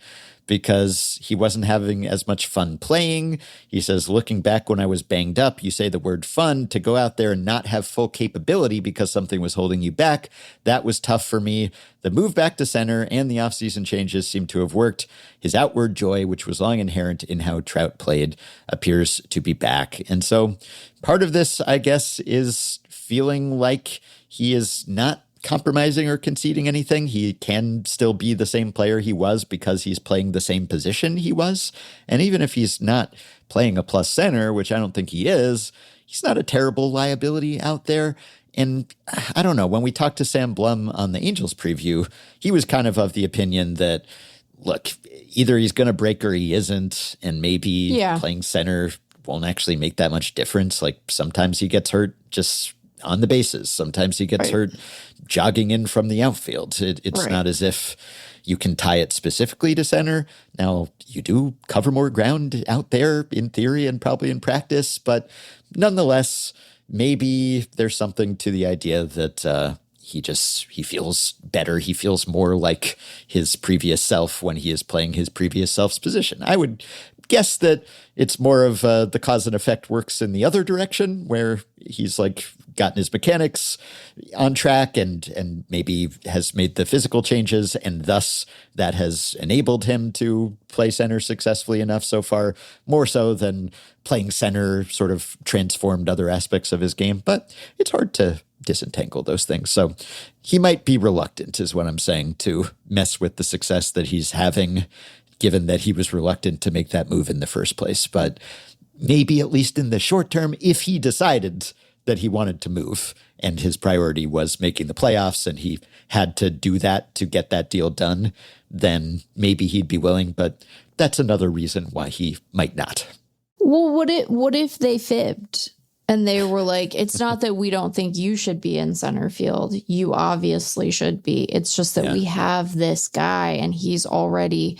because he wasn't having as much fun playing. He says, looking back when I was banged up, you say the word fun, to go out there and not have full capability because something was holding you back. That was tough for me. The move back to center and the offseason changes seem to have worked. His outward joy, which was long inherent in how Trout played, appears to be back. And so part of this, I guess, is feeling like he is not compromising or conceding anything. He can still be the same player he was because he's playing the same position he was. And even if he's not playing a plus center, which I don't think he is, he's not a terrible liability out there. And I don't know, when we talked to Sam Blum on the Angels preview, he was kind of the opinion that, look, either he's going to break or he isn't, and maybe playing center won't actually make that much difference. Like sometimes he gets hurt just on the bases. Sometimes he gets hurt jogging in from the outfield. It's not as if you can tie it specifically to center. Now, you do cover more ground out there in theory and probably in practice, but nonetheless, maybe there's something to the idea that he feels better. He feels more like his previous self when he is playing his previous self's position. I would guess that it's more of the cause and effect works in the other direction, where he's gotten his mechanics on track and maybe has made the physical changes, and thus that has enabled him to play center successfully enough so far, more so than playing center sort of transformed other aspects of his game. But it's hard to disentangle those things. So he might be reluctant, is what I'm saying, to mess with the success that he's having, given that he was reluctant to make that move in the first place. But maybe at least in the short term, if he decided that he wanted to move and his priority was making the playoffs and he had to do that to get that deal done, then maybe he'd be willing. But that's another reason why he might not. Well, what if they fibbed and they were like, it's not that we don't think you should be in center field. You obviously should be. It's just that we have this guy and he's already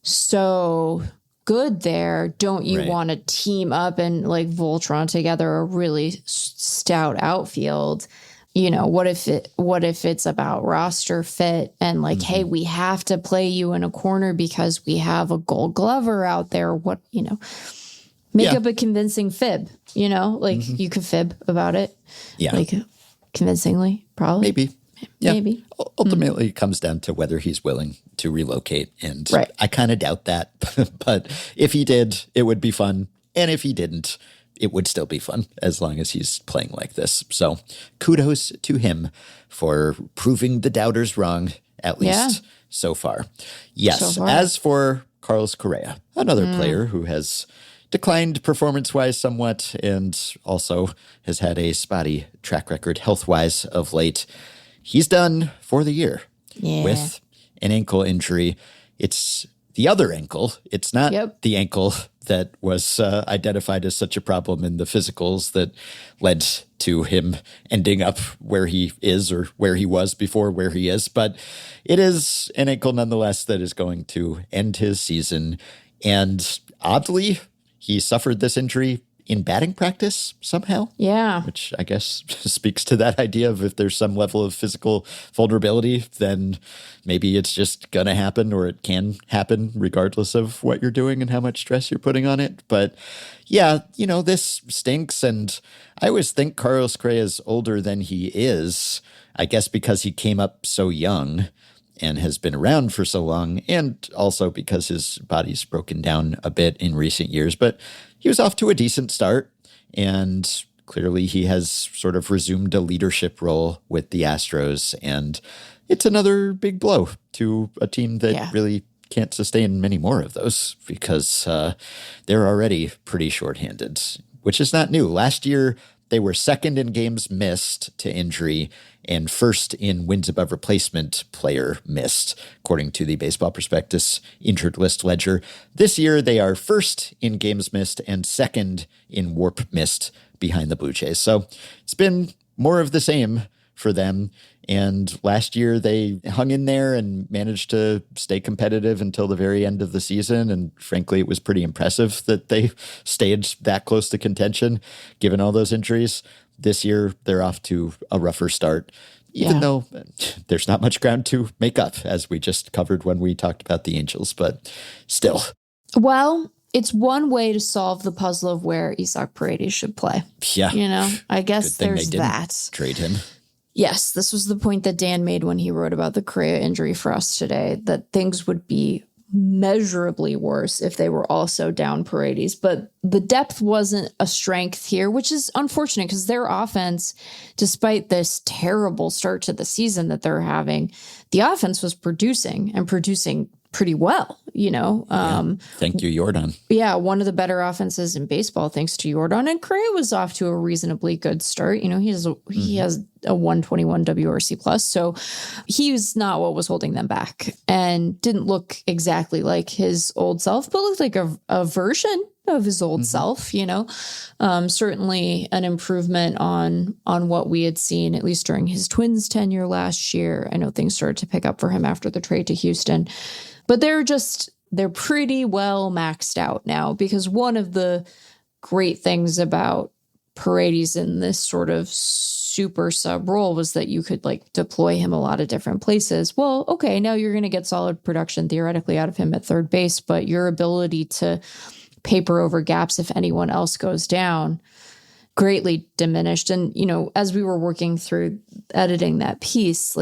so good there. Don't you want to team up and Voltron together a really stout outfield? What if it's about roster fit and hey, we have to play you in a corner because we have a Gold Glover out there. Make up a convincing fib, you could fib about it. Yeah. Convincingly, probably. Maybe. Yeah. Maybe. Ultimately, it comes down to whether he's willing to relocate. And I kind of doubt that. But if he did, it would be fun. And if he didn't, it would still be fun as long as he's playing like this. So kudos to him for proving the doubters wrong, at least so far. Yes. So far. As for Carlos Correa, another player who has declined performance-wise somewhat and also has had a spotty track record health-wise of late, he's done for the year with an ankle injury. It's the other ankle. It's not the ankle that was identified as such a problem in the physicals that led to him ending up where he is or where he was before where he is. But it is an ankle nonetheless that is going to end his season. And oddly, he suffered this injury in batting practice somehow. Yeah. Which I guess speaks to that idea of if there's some level of physical vulnerability, then maybe it's just going to happen, or it can happen regardless of what you're doing and how much stress you're putting on it. But yeah, this stinks. And I always think Carlos Correa is older than he is, I guess because he came up so young and has been around for so long, and also because his body's broken down a bit in recent years. But he was off to a decent start, and clearly he has sort of resumed a leadership role with the Astros, and it's another big blow to a team that really can't sustain many more of those because they're already pretty shorthanded, which is not new. Last year, they were second in games missed to injury and first in wins above replacement player missed, according to the Baseball Prospectus injured list ledger. This year, they are first in games missed and second in WARP missed behind the Blue Jays. So it's been more of the same for them. And last year, they hung in there and managed to stay competitive until the very end of the season. And frankly, it was pretty impressive that they stayed that close to contention, given all those injuries. This year, they're off to a rougher start, even though there's not much ground to make up, as we just covered when we talked about the Angels, but still. Well, it's one way to solve the puzzle of where Isaac Paredes should play. Yeah. I guess there's that. Trade him. Yes, this was the point that Dan made when he wrote about the Correa injury for us today, that things would be measurably worse if they were also down Paredes. But the depth wasn't a strength here, which is unfortunate because their offense, despite this terrible start to the season that they're having, the offense was producing pretty well, Thank you, Jordan. Yeah, one of the better offenses in baseball, thanks to Jordan. And Correa was off to a reasonably good start. He has a 121 WRC plus, so he was not what was holding them back, and didn't look exactly like his old self, but looked like a version of his old self. Certainly an improvement on what we had seen at least during his Twins tenure last year. I know things started to pick up for him after the trade to Houston. But they're pretty well maxed out now, because one of the great things about Paredes in this sort of super sub role was that you could deploy him a lot of different places. Well, okay, now you're going to get solid production theoretically out of him at third base, but your ability to paper over gaps if anyone else goes down greatly diminished. And, as we were working through editing that piece,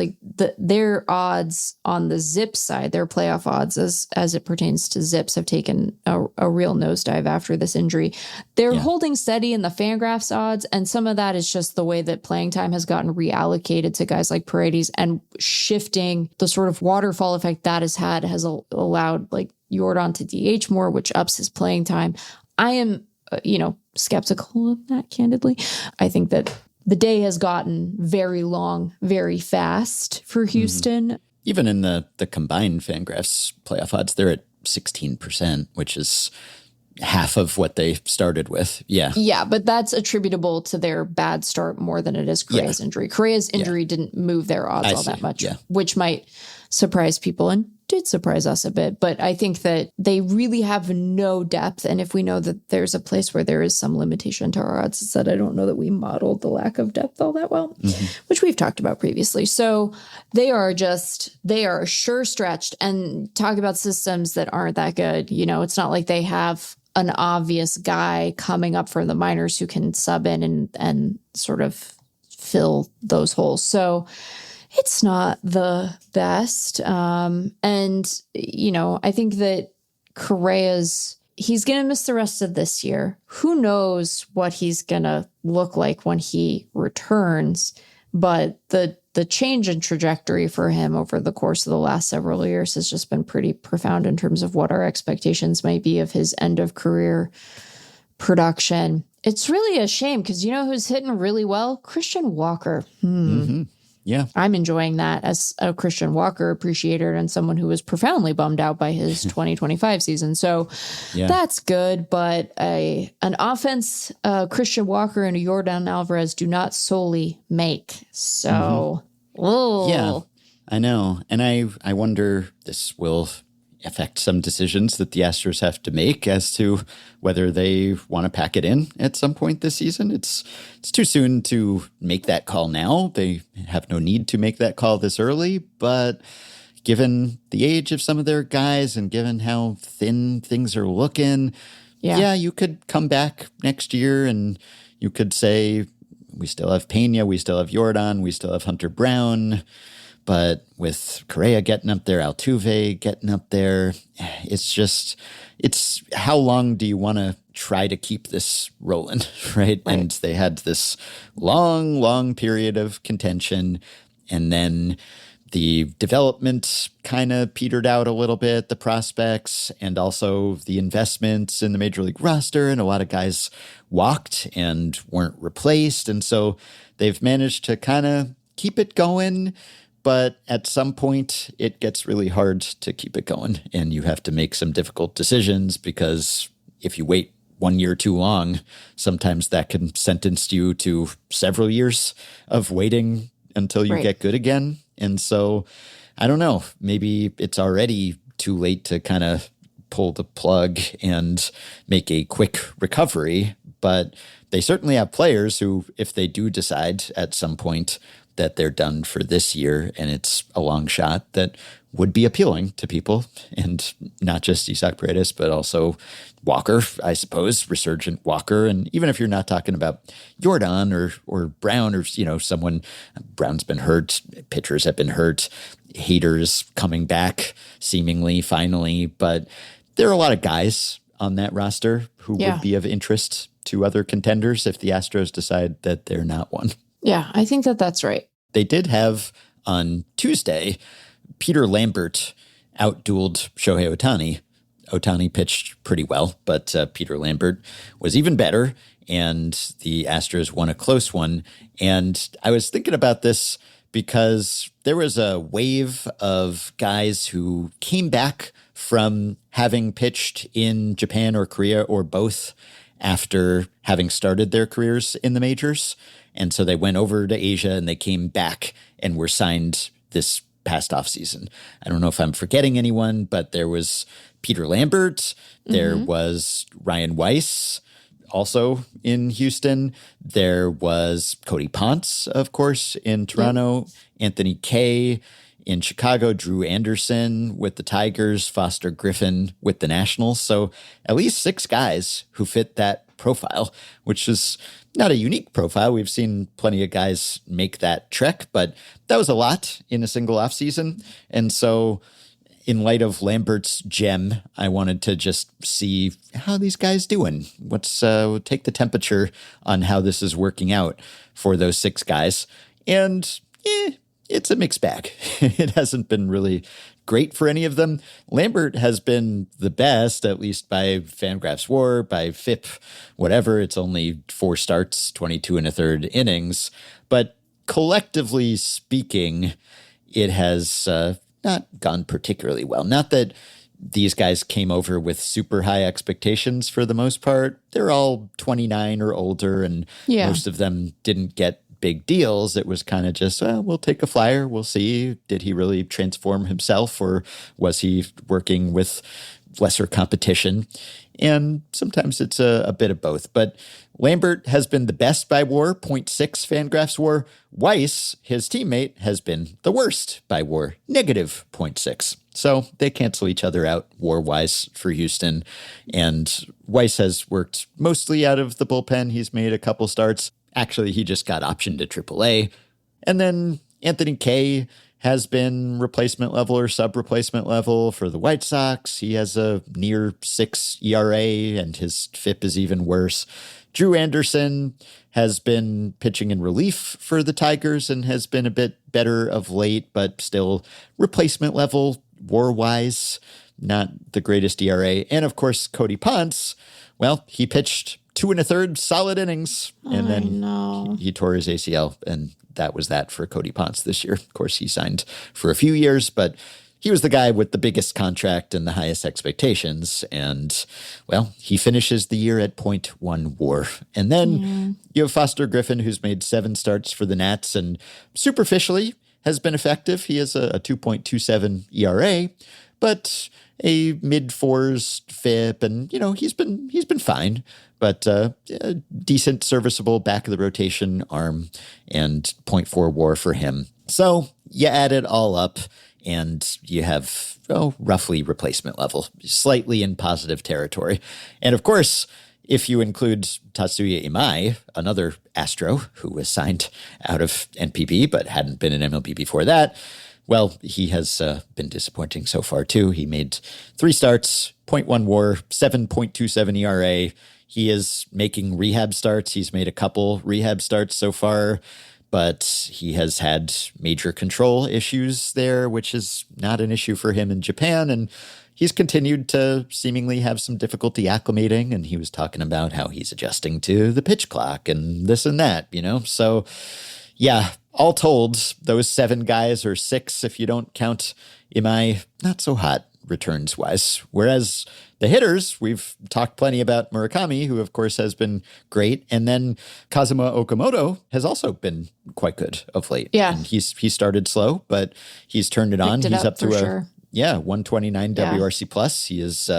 their odds on the Zip side, their playoff odds as it pertains to Zips, have taken a real nosedive after this injury. They're holding steady in the FanGraphs odds, and some of that is just the way that playing time has gotten reallocated to guys like Paredes, and shifting the sort of waterfall effect that has allowed Jordan to DH more, which ups his playing time. I am skeptical of that, candidly. I think that the day has gotten very long, very fast for Houston. Even in the combined FanGraphs playoff odds, they're at 16%, which is half of what they started with. Yeah. Yeah, but that's attributable to their bad start more than it is Correa's injury. Correa's injury didn't move their odds all that much, which might surprise people, and did surprise us a bit. But I think that they really have no depth. And if we know that there's a place where there is some limitation to our odds, it's that I don't know that we modeled the lack of depth all that well, which we've talked about previously. So they are sure stretched, and talk about systems that aren't that good. It's not like they have an obvious guy coming up from the minors who can sub in and sort of fill those holes. So it's not the best. And, I think that he's going to miss the rest of this year. Who knows what he's going to look like when he returns. But the change in trajectory for him over the course of the last several years has just been pretty profound in terms of what our expectations might be of his end of career production. It's really a shame because who's hitting really well? Christian Walker. Yeah. I'm enjoying that as a Christian Walker appreciator and someone who was profoundly bummed out by his 2025 season. So that's good. But an offense, Christian Walker and Yordan Alvarez do not solely make. So, yeah, I know. And I wonder, this will affect some decisions that the Astros have to make as to whether they want to pack it in at some point this season. It's too soon to make that call now. They have no need to make that call this early, but given the age of some of their guys and given how thin things are looking, you could come back next year and you could say, we still have Pena, we still have Yordan, we still have Hunter Brown. But with Correa getting up there, Altuve getting up there, it's how long do you want to try to keep this rolling, right? And they had this long period of contention, and then the development kind of petered out a little bit, the prospects, and also the investments in the Major League roster, and a lot of guys walked and weren't replaced. And so they've managed to kind of keep it going. But at some point, it gets really hard to keep it going, and you have to make some difficult decisions because if you wait 1 year too long, sometimes that can sentence you to several years of waiting until you get good again. And so, I don't know, maybe it's already too late to kind of pull the plug and make a quick recovery, but they certainly have players who, if they do decide at some point that they're done for this year and it's a long shot, that would be appealing to people. And not just Isaac Paredes, but also Walker, I suppose, resurgent Walker. And even if you're not talking about Yordan or Brown or, someone, Brown's been hurt, pitchers have been hurt, Hader's coming back seemingly finally, but there are a lot of guys on that roster who would be of interest to other contenders if the Astros decide that they're not one. Yeah, I think that's right. They did have on Tuesday, Peter Lambert outdueled Shohei Ohtani. Ohtani pitched pretty well, but Peter Lambert was even better, and the Astros won a close one. And I was thinking about this because there was a wave of guys who came back from having pitched in Japan or Korea or both after having started their careers in the majors. And so they went over to Asia and they came back and were signed this past offseason. I don't know if I'm forgetting anyone, but there was Peter Lambert. There was Ryan Weiss, also in Houston. There was Cody Ponce, of course, in Toronto. Anthony Kay in Chicago. Drew Anderson with the Tigers. Foster Griffin with the Nationals. So at least 6 guys who fit that profile, which is not a unique profile. We've seen plenty of guys make that trek, but that was a lot in a single offseason. And so in light of Lambert's gem, I wanted to just see how these guys doing. Let's take the temperature on how this is working out for those 6 guys. And it's a mixed bag. It hasn't been really great for any of them. Lambert has been the best, at least by FanGraphs WAR, by FIP, whatever. It's only 4 starts, 22 1/3 innings. But collectively speaking, it has not gone particularly well. Not that these guys came over with super high expectations for the most part. They're all 29 or older, and most of them didn't get big deals. It was kind of just, we'll take a flyer. We'll see. Did he really transform himself, or was he working with lesser competition? And sometimes it's a bit of both. But Lambert has been the best by WAR, 0.6 FanGraphs WAR. Weiss, his teammate, has been the worst by WAR, negative 0.6. So they cancel each other out WAR-wise for Houston. And Weiss has worked mostly out of the bullpen. He's made a couple starts. Actually, he just got optioned to AAA. And then Anthony Kay has been replacement level or sub-replacement level for the White Sox. He has a near 6 ERA, and his FIP is even worse. Drew Anderson has been pitching in relief for the Tigers and has been a bit better of late, but still replacement level, WAR-wise, not the greatest ERA. And, of course, Cody Ponce, well, he pitched 2 1/3 solid innings. And then he tore his ACL, and that was that for Cody Ponce this year. Of course, he signed for a few years, but he was the guy with the biggest contract and the highest expectations. And, well, he finishes the year at .1 WAR. And then you have Foster Griffin, who's made 7 starts for the Nats and superficially has been effective. He has a 2.27 ERA, but a mid-4s FIP, and, he's been fine. But decent, serviceable back of the rotation arm and .4 WAR for him. So you add it all up, and you have, roughly replacement level, slightly in positive territory. And of course, if you include Tatsuya Imai, another Astro who was signed out of NPB but hadn't been in MLB before that, well, he has been disappointing so far too. He made 3 starts, .1 WAR, 7.27 ERA. He is making rehab starts. He's made a couple rehab starts so far, but he has had major control issues there, which is not an issue for him in Japan. And he's continued to seemingly have some difficulty acclimating. And he was talking about how he's adjusting to the pitch clock and this and that, So, yeah, all told, those 7 guys, or 6 if you don't count Imai, not so hot returns-wise. Whereas the hitters, we've talked plenty about Murakami, who of course has been great. And then Kazuma Okamoto has also been quite good of late. Yeah. And he started slow, but he's turned it on. He's up to 129 WRC plus. He is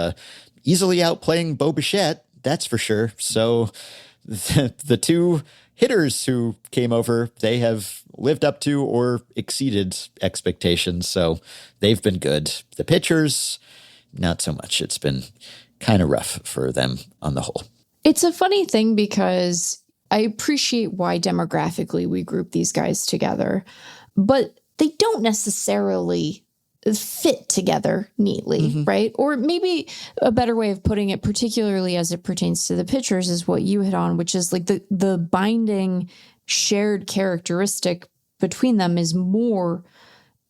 easily outplaying Bo Bichette, that's for sure. So the 2 hitters who came over, they have lived up to or exceeded expectations. So they've been good. The pitchers, not so much. It's been kind of rough for them on the whole. It's a funny thing because I appreciate why demographically we group these guys together, but they don't necessarily fit together neatly, right? Or maybe a better way of putting it, particularly as it pertains to the pitchers, is what you hit on, which is like the binding shared characteristic between them is more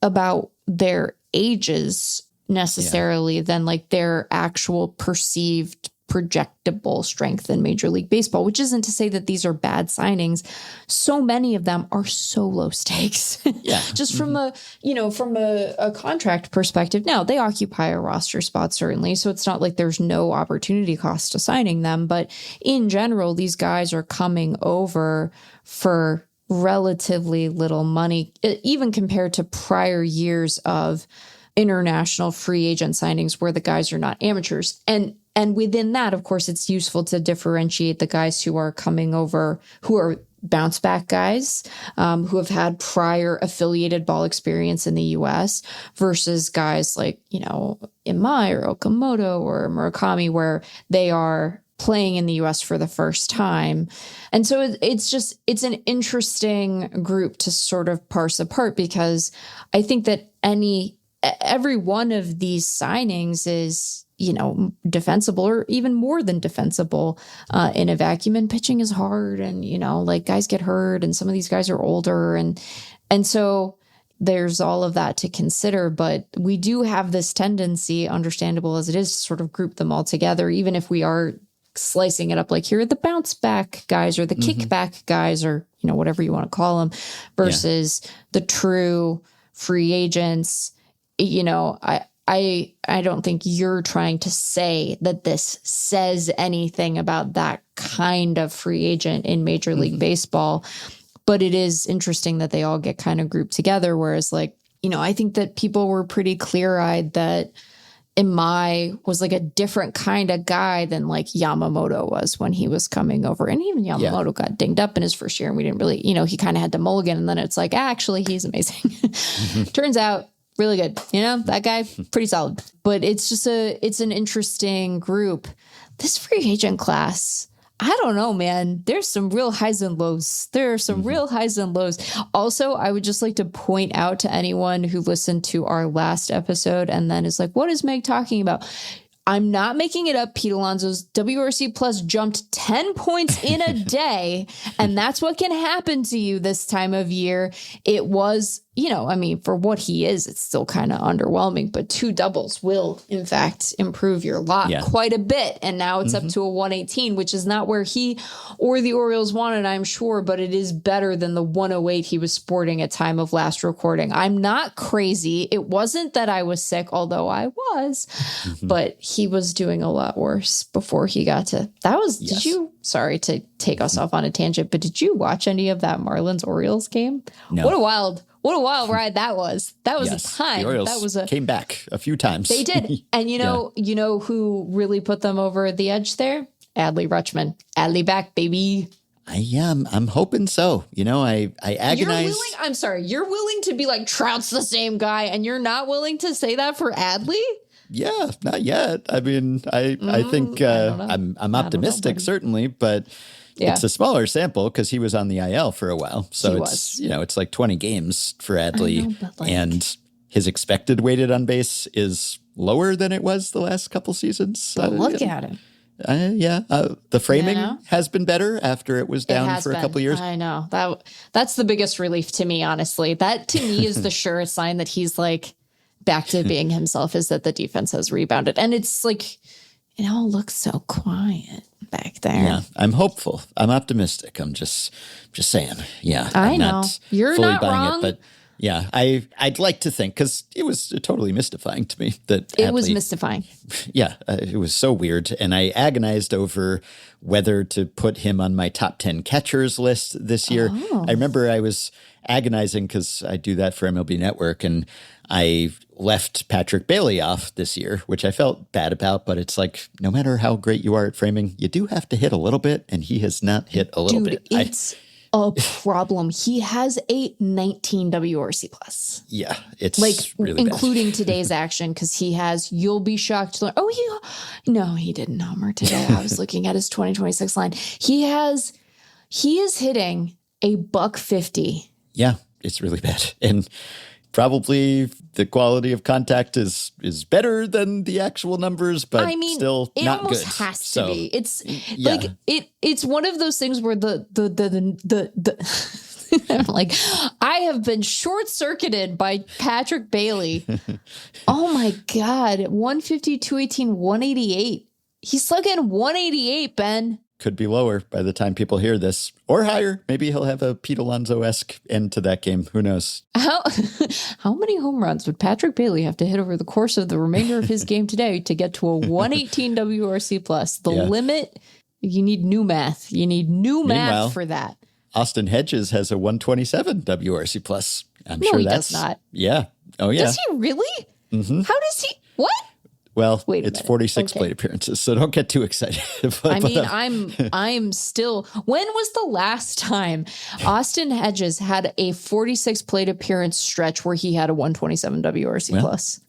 about their ages necessarily than like their actual perceived projectable strength in Major League Baseball, which isn't to say that these are bad signings. So many of them are so low stakes. Just from a contract perspective. Now, they occupy a roster spot, certainly, so it's not like there's no opportunity cost to signing them. But in general, these guys are coming over for relatively little money, even compared to prior years of international free agent signings where the guys are not amateurs. And within that, of course, it's useful to differentiate the guys who are coming over, who are bounce back guys, who have had prior affiliated ball experience in the U.S. versus guys like, Imai or Okamoto or Murakami, where they are playing in the U.S. for the first time. And so it's an interesting group to sort of parse apart, because I think that every one of these signings is, defensible or even more than defensible in a vacuum. And pitching is hard, and, guys get hurt, and some of these guys are older. And so there's all of that to consider. But we do have this tendency, understandable as it is, to sort of group them all together, even if we are slicing it up like here are the bounce back guys or the kickback guys, or, whatever you want to call them, versus the true free agents. I don't think you're trying to say that this says anything about that kind of free agent in Major League Baseball, but it is interesting that they all get kind of grouped together. Whereas, I think that people were pretty clear-eyed that Imai was like a different kind of guy than like Yamamoto was when he was coming over. And even Yamamoto got dinged up in his first year, and we didn't really, he kind of had to mulligan, and then it's like, actually, he's amazing. Turns out, really good. That guy, pretty solid. But it's an interesting group. This free agent class, I don't know, man. There's some real highs and lows. There are some real highs and lows. Also, I would just like to point out to anyone who listened to our last episode and then is like, what is Meg talking about? I'm not making it up. Pete Alonso's WRC Plus jumped 10 points in a day, and that's what can happen to you this time of year. It was I mean, for what he is, it's still kind of underwhelming, but 2 doubles will, in fact, improve your lot quite a bit. And now it's up to a 118, which is not where he or the Orioles wanted, I'm sure, but it is better than the 108 he was sporting at time of last recording. I'm not crazy. It wasn't that I was sick, although I was, but he was doing a lot worse before he got to, did you, sorry to take us off on a tangent, but did you watch any of that Marlins Orioles game? No. What a wild ride that was. That was a time. The Orioles came back a few times. They did. And you know who really put them over the edge there? Adley Rutschman. Adley back, baby. I'm hoping so. I agonize. You're willing to be like, Trout's the same guy, and you're not willing to say that for Adley? Yeah, not yet. I mean, I think I'm optimistic, certainly, but it's a smaller sample because he was on the IL for a while. So it's like 20 games for Adley, and his expected weighted on base is lower than it was the last couple seasons. Look at him. The framing has been better after it was down for a couple of years. I know. That's the biggest relief to me, honestly. That to me is the surest sign that he's like back to being himself, is that the defense has rebounded. And it's like, it all looks so quiet back there. Yeah, I'm hopeful. I'm optimistic. I'm just saying. Yeah, I know. You're fully not buying wrong. it, but yeah, I'd like to think, because it was totally mystifying to me that it was mystifying. Yeah, it was so weird, and I agonized over whether to put him on my top 10 catchers list this year. I remember I was agonizing because I do that for MLB Network, and I left Patrick Bailey off this year, which I felt bad about, but it's like, no matter how great you are at framing, you do have to hit a little bit, and he has not hit a little bit. It's a problem. He has a 19 WRC plus. Yeah, it's like really including bad. Today's action, because he has, you'll be shocked to learn. No, he didn't homer today. I was looking at his 2026 line. He is hitting a $150. Yeah, it's really bad. And probably the quality of contact is better than the actual numbers, but still it not almost good. Has to be. It's like it's one of those things where the I'm like, I have been short-circuited by Patrick Bailey. Oh my God. 150, 218, 188. He's slugging 188, Ben. Could be lower by the time people hear this, or higher. Maybe he'll have a Pete Alonso-esque end to that game. Who knows? How many home runs would Patrick Bailey have to hit over the course of the remainder of his game today to get to a 118 WRC plus? The limit, you need new math. You need new math for that. Austin Hedges has a 127 WRC plus. I'm sure that's does not. Yeah. Oh yeah. Does he really? Mm-hmm. How does he? What? Well, it's 46 plate appearances, so don't get too excited. I'm still. When was the last time Austin Hedges had a 46 plate appearance stretch where he had a 127 WRC plus?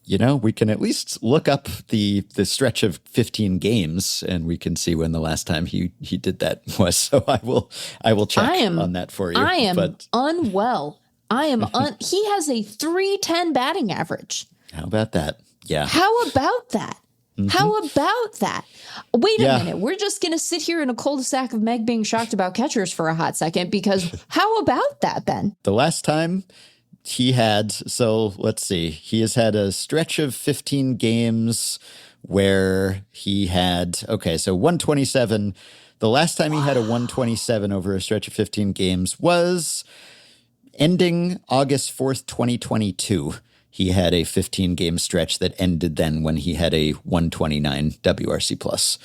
We can at least look up the stretch of 15 games, and we can see when the last time he did that was. So I will check on that for you. I am unwell. He has a 310 batting average. How about that? Yeah. How about that? Mm-hmm. How about that? Wait a minute. We're just going to sit here in a cul-de-sac of Meg being shocked about catchers for a hot second, because how about that, Ben? The last time he had, so let's see, he has had a stretch of 15 games where he had, so 127. The last time he had a 127 over a stretch of 15 games was ending August 4th, 2022. He had a 15-game stretch that ended then when he had a 129 WRC plus.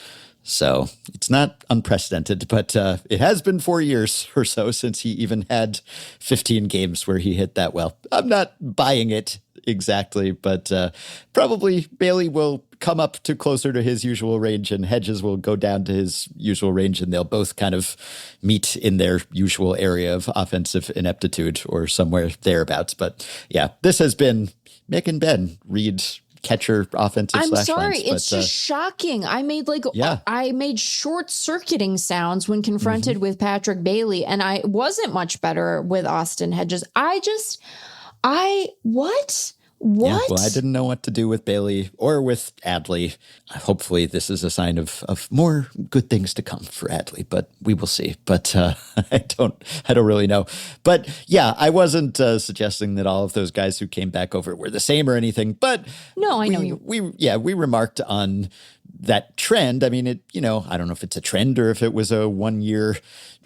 So it's not unprecedented, but it has been 4 years or so since he even had 15 games where he hit that well. I'm not buying it exactly, but probably Bailey will come up to closer to his usual range and Hedges will go down to his usual range, and they'll both kind of meet in their usual area of offensive ineptitude or somewhere thereabouts. But yeah, this has been Mick and Ben read catcher offensive I'm slash sorry, lines, it's just shocking. I made short-circuiting sounds when confronted with Patrick Bailey, and I wasn't much better with Austin Hedges. What? What? Yeah, well, I didn't know what to do with Bailey or with Adley. Hopefully this is a sign of more good things to come for Adley, but we will see. But I don't really know. But yeah, I wasn't suggesting that all of those guys who came back over were the same or anything. But no, I know you. We remarked on that trend. I mean, I don't know if it's a trend or if it was a 1-year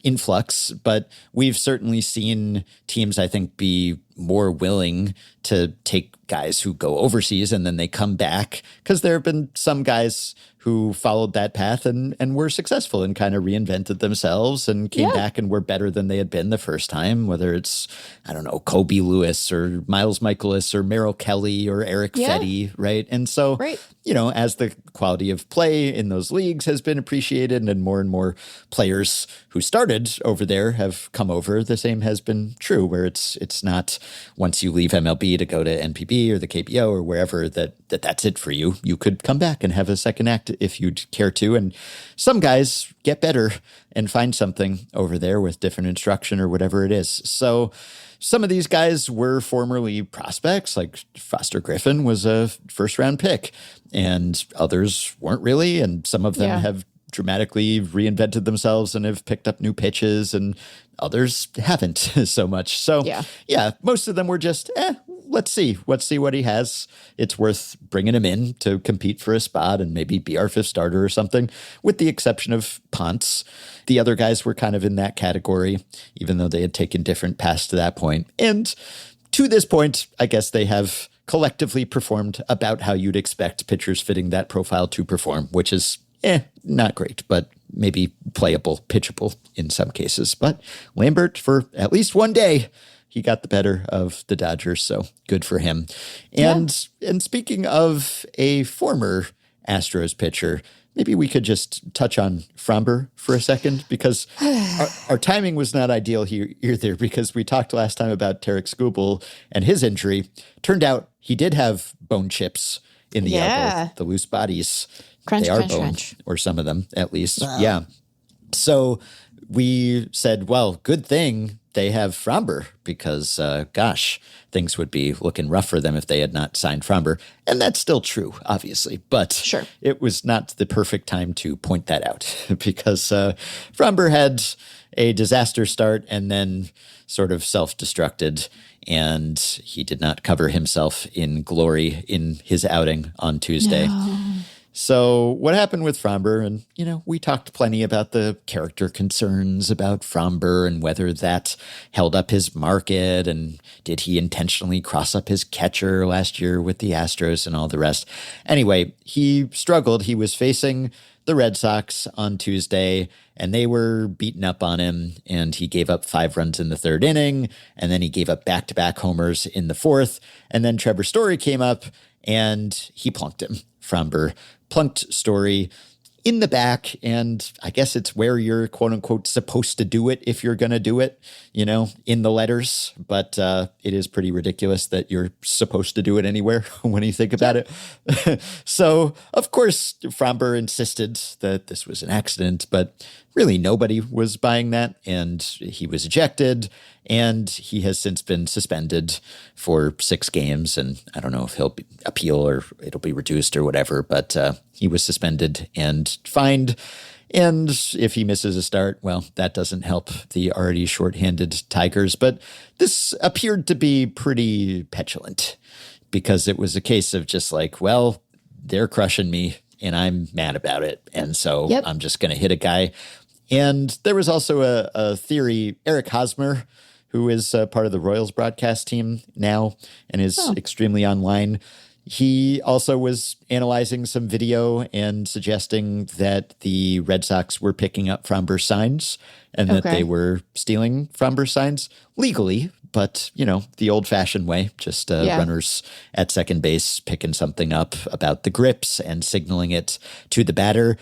influx, but we've certainly seen teams, I think, be more willing to take guys who go overseas and then they come back, because there have been some guys who followed that path and were successful and kind of reinvented themselves and came back and were better than they had been the first time, whether it's, I don't know, Kobe Lewis or Miles Michaelis or Merrill Kelly or Eric Fetty, right? And so, as the quality of play in those leagues has been appreciated and more players who started over there have come over, the same has been true, where it's not once you leave MLB to go to NPB or the KBO or wherever that's it for you. You could come back and have a second act if you'd care to. And some guys get better and find something over there with different instruction or whatever it is. So some of these guys were formerly prospects, like Foster Griffin was a first-round pick, and others weren't really, and some of them have dramatically reinvented themselves and have picked up new pitches, and others haven't so much. So, most of them were just, let's see what he has. It's worth bringing him in to compete for a spot and maybe be our fifth starter or something, with the exception of Ponce. The other guys were kind of in that category, even though they had taken different paths to that point. And to this point, I guess they have collectively performed about how you'd expect pitchers fitting that profile to perform, which is not great, but maybe playable, pitchable in some cases. But Lambert, for at least one day, he got the better of the Dodgers, so good for him. And speaking of a former Astros pitcher, maybe we could just touch on Framber for a second, because our timing was not ideal here either, because we talked last time about Tarek Skubal and his injury. Turned out he did have bone chips in the elbow, the loose bodies. Crunch, they are crunch, bone, crunch. Or some of them at least. Wow. Yeah. So we said, well, good thing they have Framber, because, things would be looking rough for them if they had not signed Framber. And that's still true, obviously. But it was not the perfect time to point that out, because Framber had a disaster start and then sort of self-destructed, and he did not cover himself in glory in his outing on Tuesday. No. So what happened with Framber, and, we talked plenty about the character concerns about Framber and whether that held up his market, and did he intentionally cross up his catcher last year with the Astros and all the rest. Anyway, he struggled. He was facing the Red Sox on Tuesday, and they were beating up on him, and he gave up 5 runs in the 3rd inning, and then he gave up back-to-back homers in the 4th, and then Trevor Story came up, and he plunked him. Framber plunked Story in the back, and I guess it's where you're, quote-unquote, supposed to do it if you're going to do it, in the letters. But it is pretty ridiculous that you're supposed to do it anywhere when you think about it. So, of course, Framber insisted that this was an accident, but really nobody was buying that, and he was ejected, and he has since been suspended for 6 games, and I don't know if he'll appeal or it'll be reduced or whatever, but he was suspended and fined. And if he misses a start, well, that doesn't help the already shorthanded Tigers. But this appeared to be pretty petulant, because it was a case of just like, well, they're crushing me and I'm mad about it. And so I'm just going to hit a guy. And there was also a theory, Eric Hosmer, who is part of the Royals broadcast team now and is extremely online. He also was analyzing some video and suggesting that the Red Sox were picking up Framber signs and that they were stealing Framber signs legally, but, the old-fashioned way, just runners at second base picking something up about the grips and signaling it to the batter.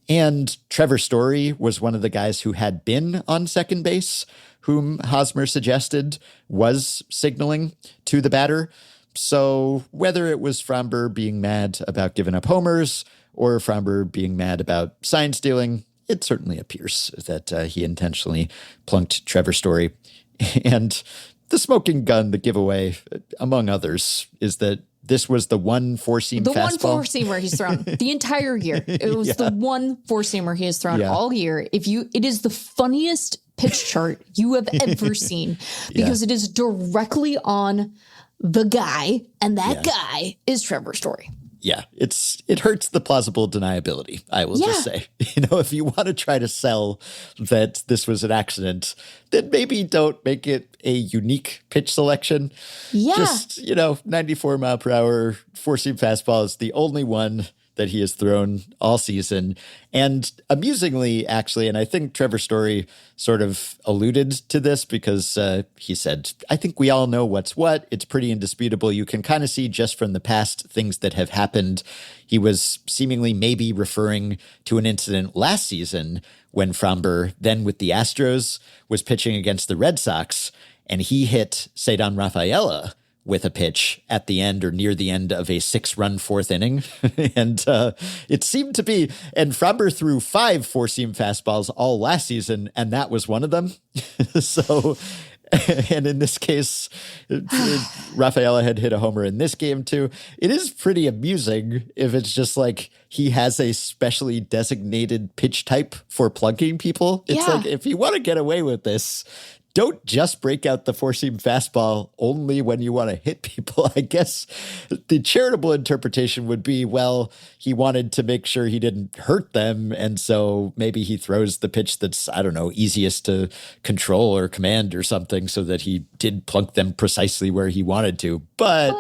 And Trevor Story was one of the guys who had been on second base, whom Hosmer suggested was signaling to the batter. So whether it was Framber being mad about giving up homers or Framber being mad about sign stealing, it certainly appears that he intentionally plunked Trevor Story. And the smoking gun, the giveaway, among others, is that this was the one four-seam fastball. The one four-seamer he's thrown the entire year. It was the one four-seamer he has thrown all year. It is the funniest pitch chart you have ever seen because it is directly on the guy, and that guy is Trevor Story. Yeah, it hurts the plausible deniability, I will just say. If you want to try to sell that this was an accident, then maybe don't make it a unique pitch selection. Yeah. Just, 94 mile per hour four-seam fastball is the only one that he has thrown all season. And amusingly, actually, and I think Trevor Story sort of alluded to this because he said, I think we all know what's what. It's pretty indisputable. You can kind of see just from the past things that have happened. He was seemingly maybe referring to an incident last season when Framber, then with the Astros, was pitching against the Red Sox, and he hit Cedar Rafaela with a pitch at the end or near the end of a 6-run fourth inning. And it seemed to be, and Framber threw 5 four-seam fastballs all last season, and that was one of them. So, and in this case, Rafaela had hit a homer in this game too. It is pretty amusing if it's just like he has a specially designated pitch type for plugging people. It's like, if you want to get away with this, don't just break out the four-seam fastball only when you want to hit people. I guess the charitable interpretation would be, well, he wanted to make sure he didn't hurt them, and so maybe he throws the pitch that's, I don't know, easiest to control or command or something so that he did plunk them precisely where he wanted to. But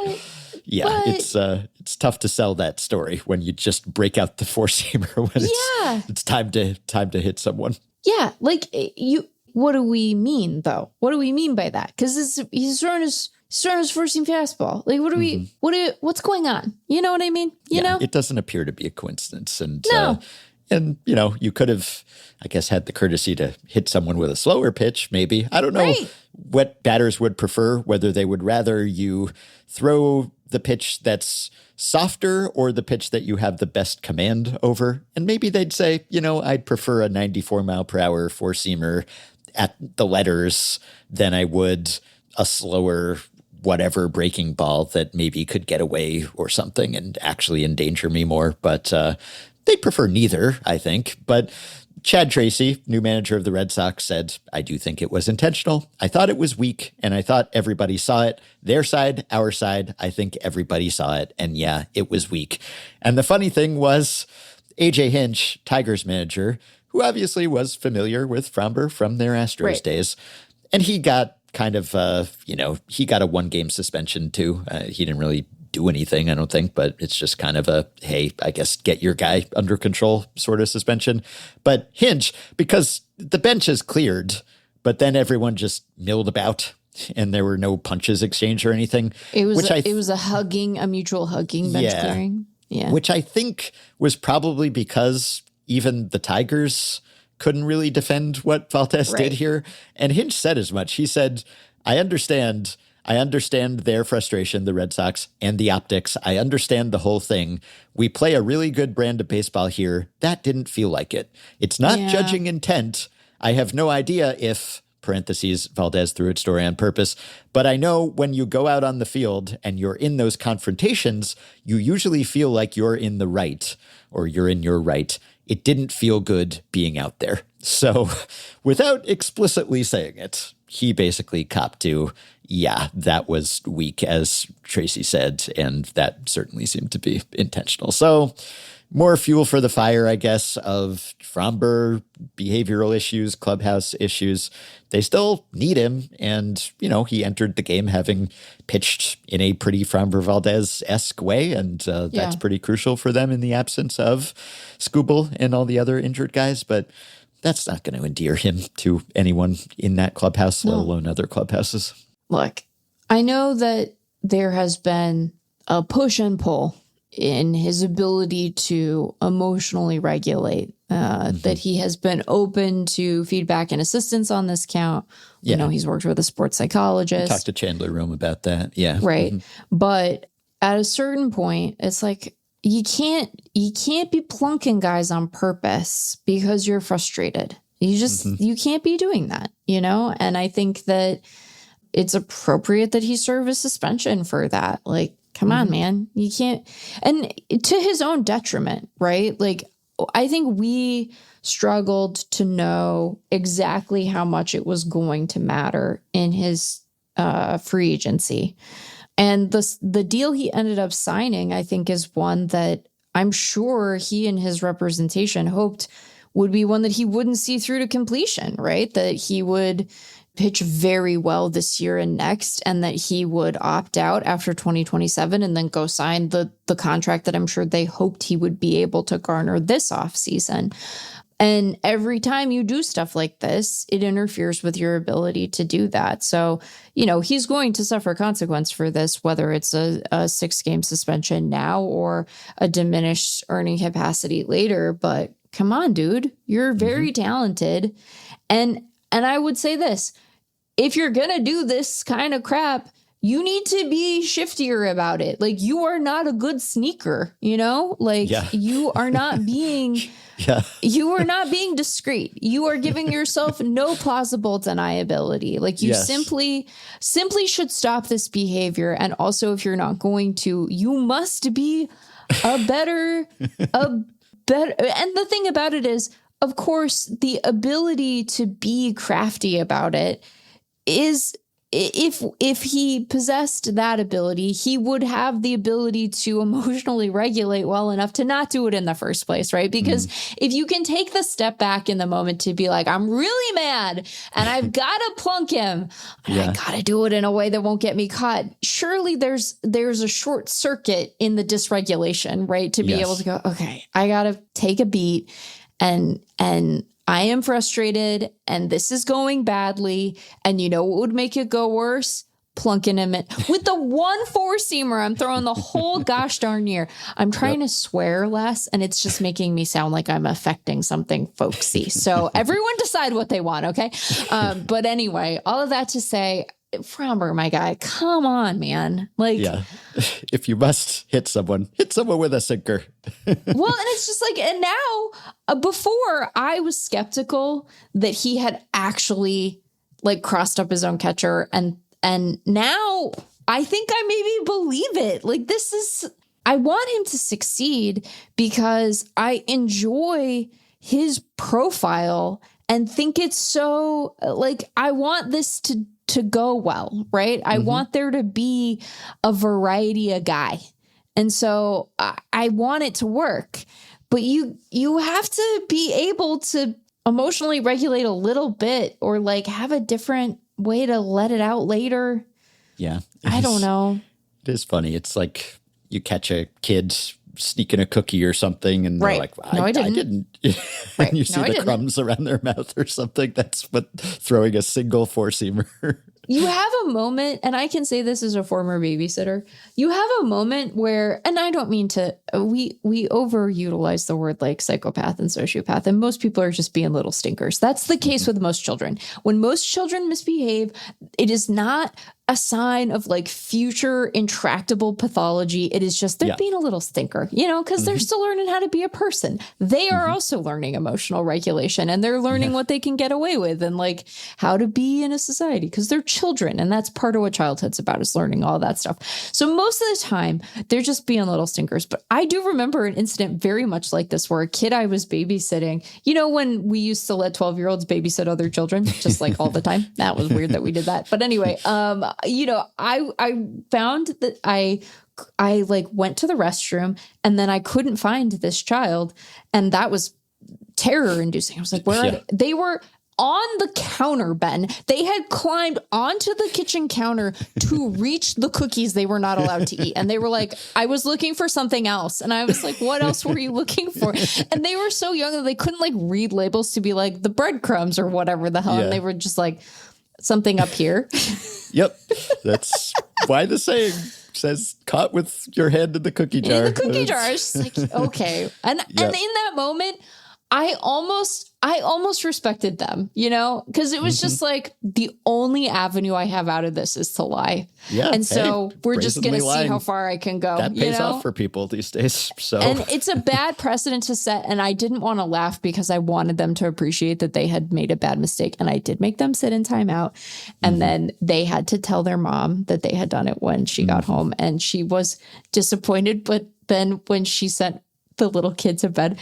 it's tough to sell that story when you just break out the four-seamer when it's time to hit someone. Yeah, what do we mean, though? What do we mean by that? Because he's throwing his four-seam fastball. Like, what's going on? You know what I mean? You know? It doesn't appear to be a coincidence. And, you could have, I guess, had the courtesy to hit someone with a slower pitch, maybe. I don't know what batters would prefer, whether they would rather you throw the pitch that's softer or the pitch that you have the best command over. And maybe they'd say, I'd prefer a 94 mile per hour four-seamer at the letters than I would a slower whatever breaking ball that maybe could get away or something and actually endanger me more. But they'd prefer neither, I think. But Chad Tracy, new manager of the Red Sox, said, I do think it was intentional. I thought it was weak, and I thought everybody saw it. Their side, our side, I think everybody saw it. And yeah, it was weak. And the funny thing was, AJ Hinch, Tigers manager, who obviously was familiar with Framber from their Astros days. And he got kind of, he got a 1-game suspension too. He didn't really do anything, I don't think, but it's just kind of a, hey, I guess get your guy under control sort of suspension. But Hinch, because the bench is cleared, but then everyone just milled about and there were no punches exchanged or anything. It was a mutual hugging bench clearing. Yeah. Which I think was probably because even the Tigers couldn't really defend what Valdez did here. And Hinch said as much. He said, I understand their frustration, the Red Sox, and the optics. I understand the whole thing. We play a really good brand of baseball here. That didn't feel like it. It's not judging intent. I have no idea if, parentheses, Valdez threw its story on purpose, but I know when you go out on the field and you're in those confrontations, you usually feel like you're in the right or you're in your right. It didn't feel good being out there. So without explicitly saying it, he basically copped to, that was weak, as Tracy said, and that certainly seemed to be intentional. So more fuel for the fire, I guess, of Framber behavioral issues, clubhouse issues. They still need him. And, he entered the game having pitched in a pretty Framber Valdez-esque way. And that's pretty crucial for them in the absence of Skubal and all the other injured guys. But that's not going to endear him to anyone in that clubhouse, let alone other clubhouses. Look, I know that there has been a push and pull in his ability to emotionally regulate, that he has been open to feedback and assistance on this count. He's worked with a sports psychologist. Talked to Chandler Rome about that. Yeah. Right. Mm-hmm. But at a certain point, it's like, you can't be plunking guys on purpose because you're frustrated. You just, you can't be doing that, And I think that it's appropriate that he serve a suspension for that. Like, come on, man. You can't. And to his own detriment, right? Like, I think we struggled to know exactly how much it was going to matter in his free agency. And the deal he ended up signing, I think, is one that I'm sure he and his representation hoped would be one that he wouldn't see through to completion, right? That he would pitch very well this year and next, and that he would opt out after 2027 and then go sign the contract that I'm sure they hoped he would be able to garner this offseason. And every time you do stuff like this, it interferes with your ability to do that. So, he's going to suffer consequence for this, whether it's a 6-game suspension now or a diminished earning capacity later. But come on, dude, you're very talented. And I would say this, if you're going to do this kind of crap, you need to be shiftier about it. Like, you are not a good sneaker, you are not being, you are not being discreet. You are giving yourself no plausible deniability. Like, you simply should stop this behavior. And also, if you're not going to, you must be a better, and the thing about it is, of course, the ability to be crafty about it is, if he possessed that ability, he would have the ability to emotionally regulate well enough to not do it in the first place, right? Because if you can take the step back in the moment to be like, I'm really mad and I've got to plunk him, and I got to do it in a way that won't get me caught. Surely there's a short circuit in the dysregulation, right? To be able to go, okay, I got to take a beat and I am frustrated and this is going badly. And you know what would make it go worse? Plunking him in with the one 4-seamer. I'm throwing the whole gosh darn year. I'm trying to swear less, and it's just making me sound like I'm affecting something folksy. So everyone decide what they want, okay? But anyway, all of that to say, Fromber, my guy, come on, man. Like, if you must hit someone with a sinker. Well, and it's just like, and now, before I was skeptical that he had actually like crossed up his own catcher, and now I think I maybe believe it. Like, I want him to succeed because I enjoy his profile and think it's so, like, I want this to go well, right? I want there to be a variety of guy. And so I want it to work, but you have to be able to emotionally regulate a little bit, or like have a different way to let it out later. Yeah. I don't know. It is funny. It's like you catch a kid sneaking a cookie or something, and they're like, well, I didn't. And you see the crumbs around their mouth or something. That's what throwing a single 4-seamer. You have a moment, and I can say this as a former babysitter, you have a moment where, and I don't mean to, we overutilize the word like psychopath and sociopath, and most people are just being little stinkers. That's the case with most children. When most children misbehave, it is not a sign of like future intractable pathology. It is just they're being a little stinker, because they're still learning how to be a person. They are also learning emotional regulation, and they're learning what they can get away with and like how to be in a society, because they're children. And that's part of what childhood's about, is learning all that stuff. So most of the time they're just being little stinkers. But I do remember an incident very much like this, where a kid I was babysitting, when we used to let 12-year-olds babysit other children, just like all the time. That was weird that we did that. But anyway, I found that I like went to the restroom, and then I couldn't find this child, and that was terror inducing. I was like, where are they? They were on the counter, Ben. They had climbed onto the kitchen counter to reach the cookies they were not allowed to eat. And they were like, I was looking for something else. And I was like, what else were you looking for? And they were so young that they couldn't like read labels to be like the breadcrumbs or whatever the hell. And they were just like, something up here. Yep. That's why the saying says caught with your hand in the cookie jar. In the cookie jar. I was just like, okay. And in that moment, I almost I almost respected them, because it was just like the only avenue I have out of this is to lie. Yeah. And so we're just going to see how far I can go. That pays off for people these days. So, and it's a bad precedent to set. And I didn't want to laugh because I wanted them to appreciate that they had made a bad mistake. And I did make them sit in timeout. And then they had to tell their mom that they had done it when she got home. And she was disappointed. But then when she sent the little kid to bed,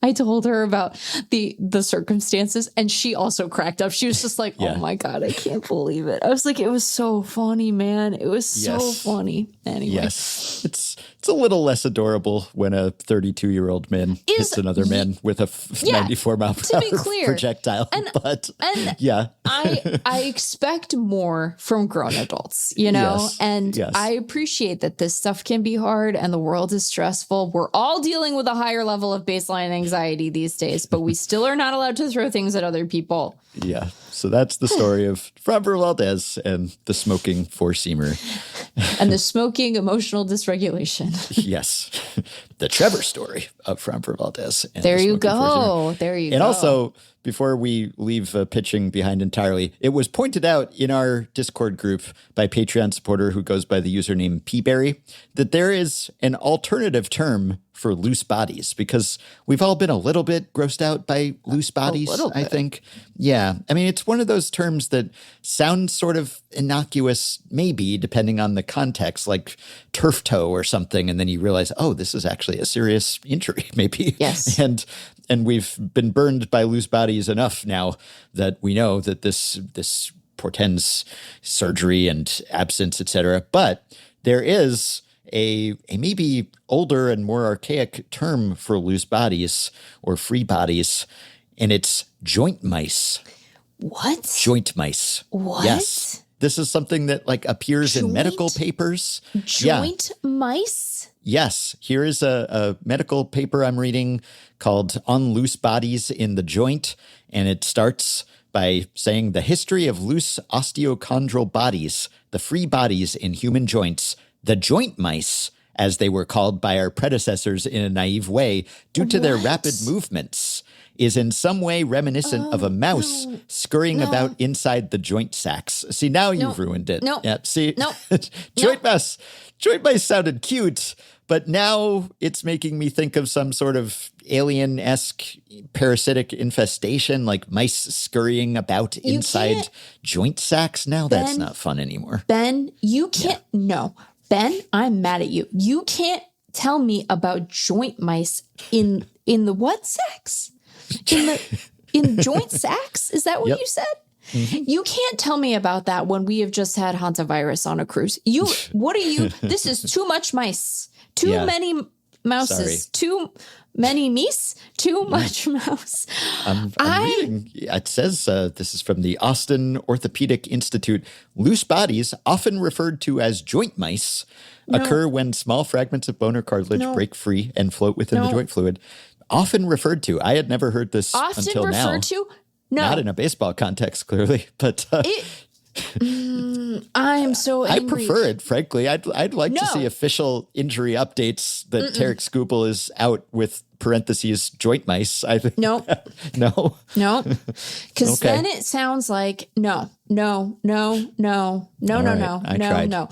I told her about the circumstances, and she also cracked up. She was just like, oh my God, I can't believe it. I was like, it was so funny, man. It was so funny. Anyway. Yes. It's a little less adorable when a 32-year-old man hits another man with a 94 mile per hour projectile. But I expect more from grown adults, I appreciate that this stuff can be hard and the world is stressful. We're all dealing with a higher level of baseline anxiety these days, but we still are not allowed to throw things at other people. Yeah. So that's the story of Framber Valdez and the smoking four-seamer. And the smoking emotional dysregulation. Yes. The Trevor story of Framber Valdez. And there you go. And also, before we leave pitching behind entirely, it was pointed out in our Discord group by Patreon supporter who goes by the username Peaberry that there is an alternative term for loose bodies, because we've all been a little bit grossed out by loose bodies, I think. Yeah. I mean, it's one of those terms that sounds sort of innocuous, maybe, depending on the context, like turf toe or something. And then you realize, oh, this is actually a serious injury, maybe. Yes. And we've been burned by loose bodies enough now that we know that this portends surgery and absence, etc. But there is a maybe older and more archaic term for loose bodies or free bodies, and it's joint mice. What? Joint mice. What? Yes. This is something that appears in medical papers. Joint mice? Yes. Here is a medical paper I'm reading called On Loose Bodies in the Joint, and it starts by saying the history of loose osteochondral bodies, the free bodies in human joints, the joint mice, as they were called by our predecessors in a naive way, due to their rapid movements, is in some way reminiscent of a mouse scurrying about inside the joint sacks. See, now you've ruined it. No. Yeah, see, joint mice sounded cute, but now it's making me think of some sort of alien-esque parasitic infestation, like mice scurrying about inside joint sacks. Now that's not fun anymore. Ben, you can't. No. Ben, I'm mad at you. You can't tell me about joint mice in the what sacks? In joint sacks? Is that what you said? Mm-hmm. You can't tell me about that when we have just had hantavirus on a cruise. This is too much mice. Too many mouses. Sorry. Too many meese. Too much mouse. I'm reading. It says, this is from the Austin Orthopedic Institute, loose bodies, often referred to as joint mice, occur when small fragments of bone or cartilage break free and float within the joint fluid. Often referred to. I had never heard this until now. Often referred to? No. Not in a baseball context, clearly, but I'm so angry. I prefer it, frankly. I'd like to see official injury updates that Tarek Skubal is out with parentheses joint mice. I think no. Because then it sounds like no. I tried.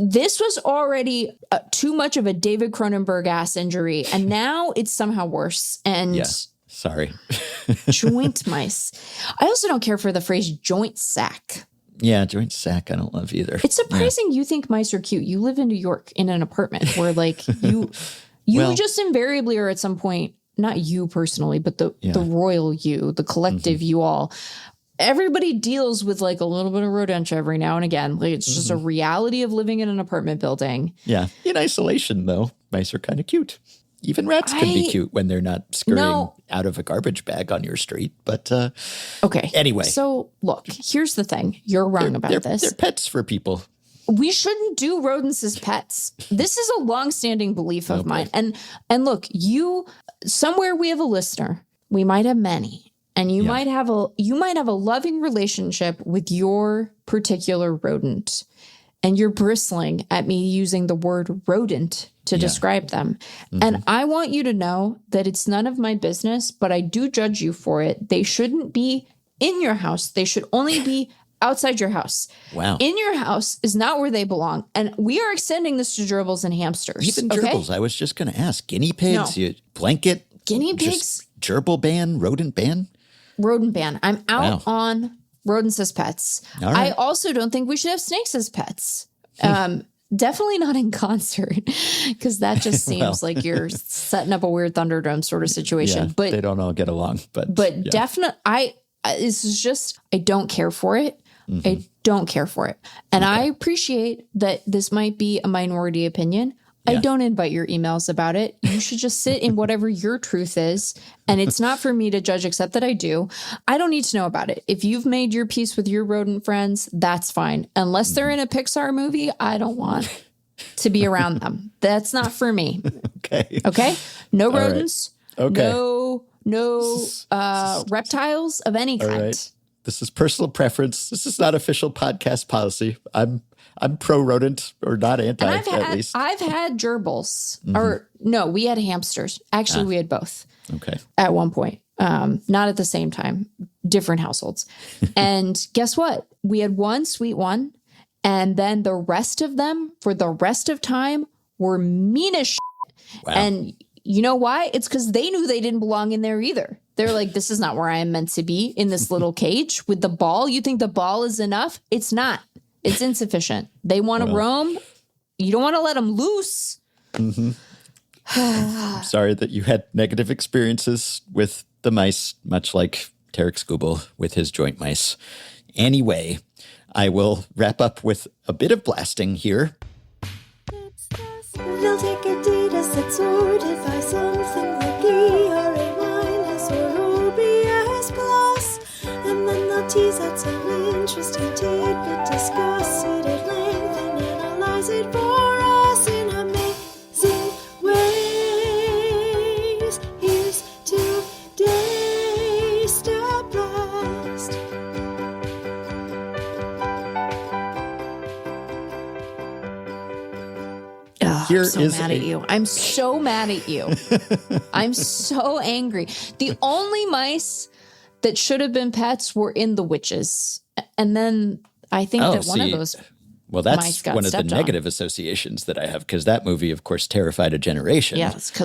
This was already too much of a David Cronenberg-ass injury, and now it's somehow worse. And sorry. Joint mice. I also don't care for the phrase joint sack. Yeah, joint sack I don't love either. It's surprising you think mice are cute. You live in New York in an apartment where you just invariably are at some point, not you personally, but the royal you, the collective you all. Everybody deals with a little bit of rodentia every now and again. It's just a reality of living in an apartment building. Yeah. In isolation, though, mice are kind of cute. Even rats can be cute when they're not scurrying out of a garbage bag on your street. But okay. Anyway. So look, here's the thing. You're wrong about this. They're pets for people. We shouldn't do rodents as pets. This is a longstanding belief of mine. And look, somewhere we have a listener. We might have many. And you might have a loving relationship with your particular rodent. and you're bristling at me using the word rodent to describe them. And I want you to know that it's none of my business, but I do judge you for it. They shouldn't be in your house. They should only be outside your house. Wow. In your house is not where they belong. And we are extending this to gerbils and hamsters. Even gerbils. I was just going to ask. Guinea pigs, blanket. Guinea pigs. Gerbil ban, rodent ban. Rodent ban. I'm out on rodents as pets. All right. I also don't think we should have snakes as pets. Definitely not in concert, because that just seems like you're setting up a weird Thunderdome sort of situation. Yeah, but they don't all get along. But definitely, this is just, I don't care for it. I don't care for it. And I appreciate that this might be a minority opinion. I don't invite your emails about it. You should just sit in whatever your truth is. And it's not for me to judge, except that I do. I don't need to know about it. If you've made your peace with your rodent friends, that's fine. Unless they're in a Pixar movie, I don't want to be around them. That's not for me. Okay? No rodents. Right. Okay. No reptiles of any kind. All right. This is personal preference. This is not official podcast policy. I'm pro rodent, or not anti, at least. I've had gerbils. Or no, we had hamsters. Actually, we had both. Okay. At one point. Not at the same time. Different households. And guess what? We had one sweet one. And then the rest of them, for the rest of time, were mean as shit. Wow. And you know why? It's because they knew they didn't belong in there either. They're like, this is not where I am meant to be, in this little cage with the ball. You think the ball is enough? It's not. It's insufficient. They want to roam. You don't want to let them loose. I'm sorry that you had negative experiences with the mice, much like Tarek Skubal with his joint mice. Anyway, I will wrap up with a bit of blasting here. They'll take a data set sorted by something like ERA- or OBS plus, and then they'll tease out some interesting tidbit, discuss it at length, and analyze it for us in amazing ways. Here's today's Star Blast. I'm so mad at you. I'm so mad at you. I'm so angry. The only mice that should have been pets were in The Witches. And then I think that one of those that's one of the negative associations that I have, because that movie, of course, terrified a generation,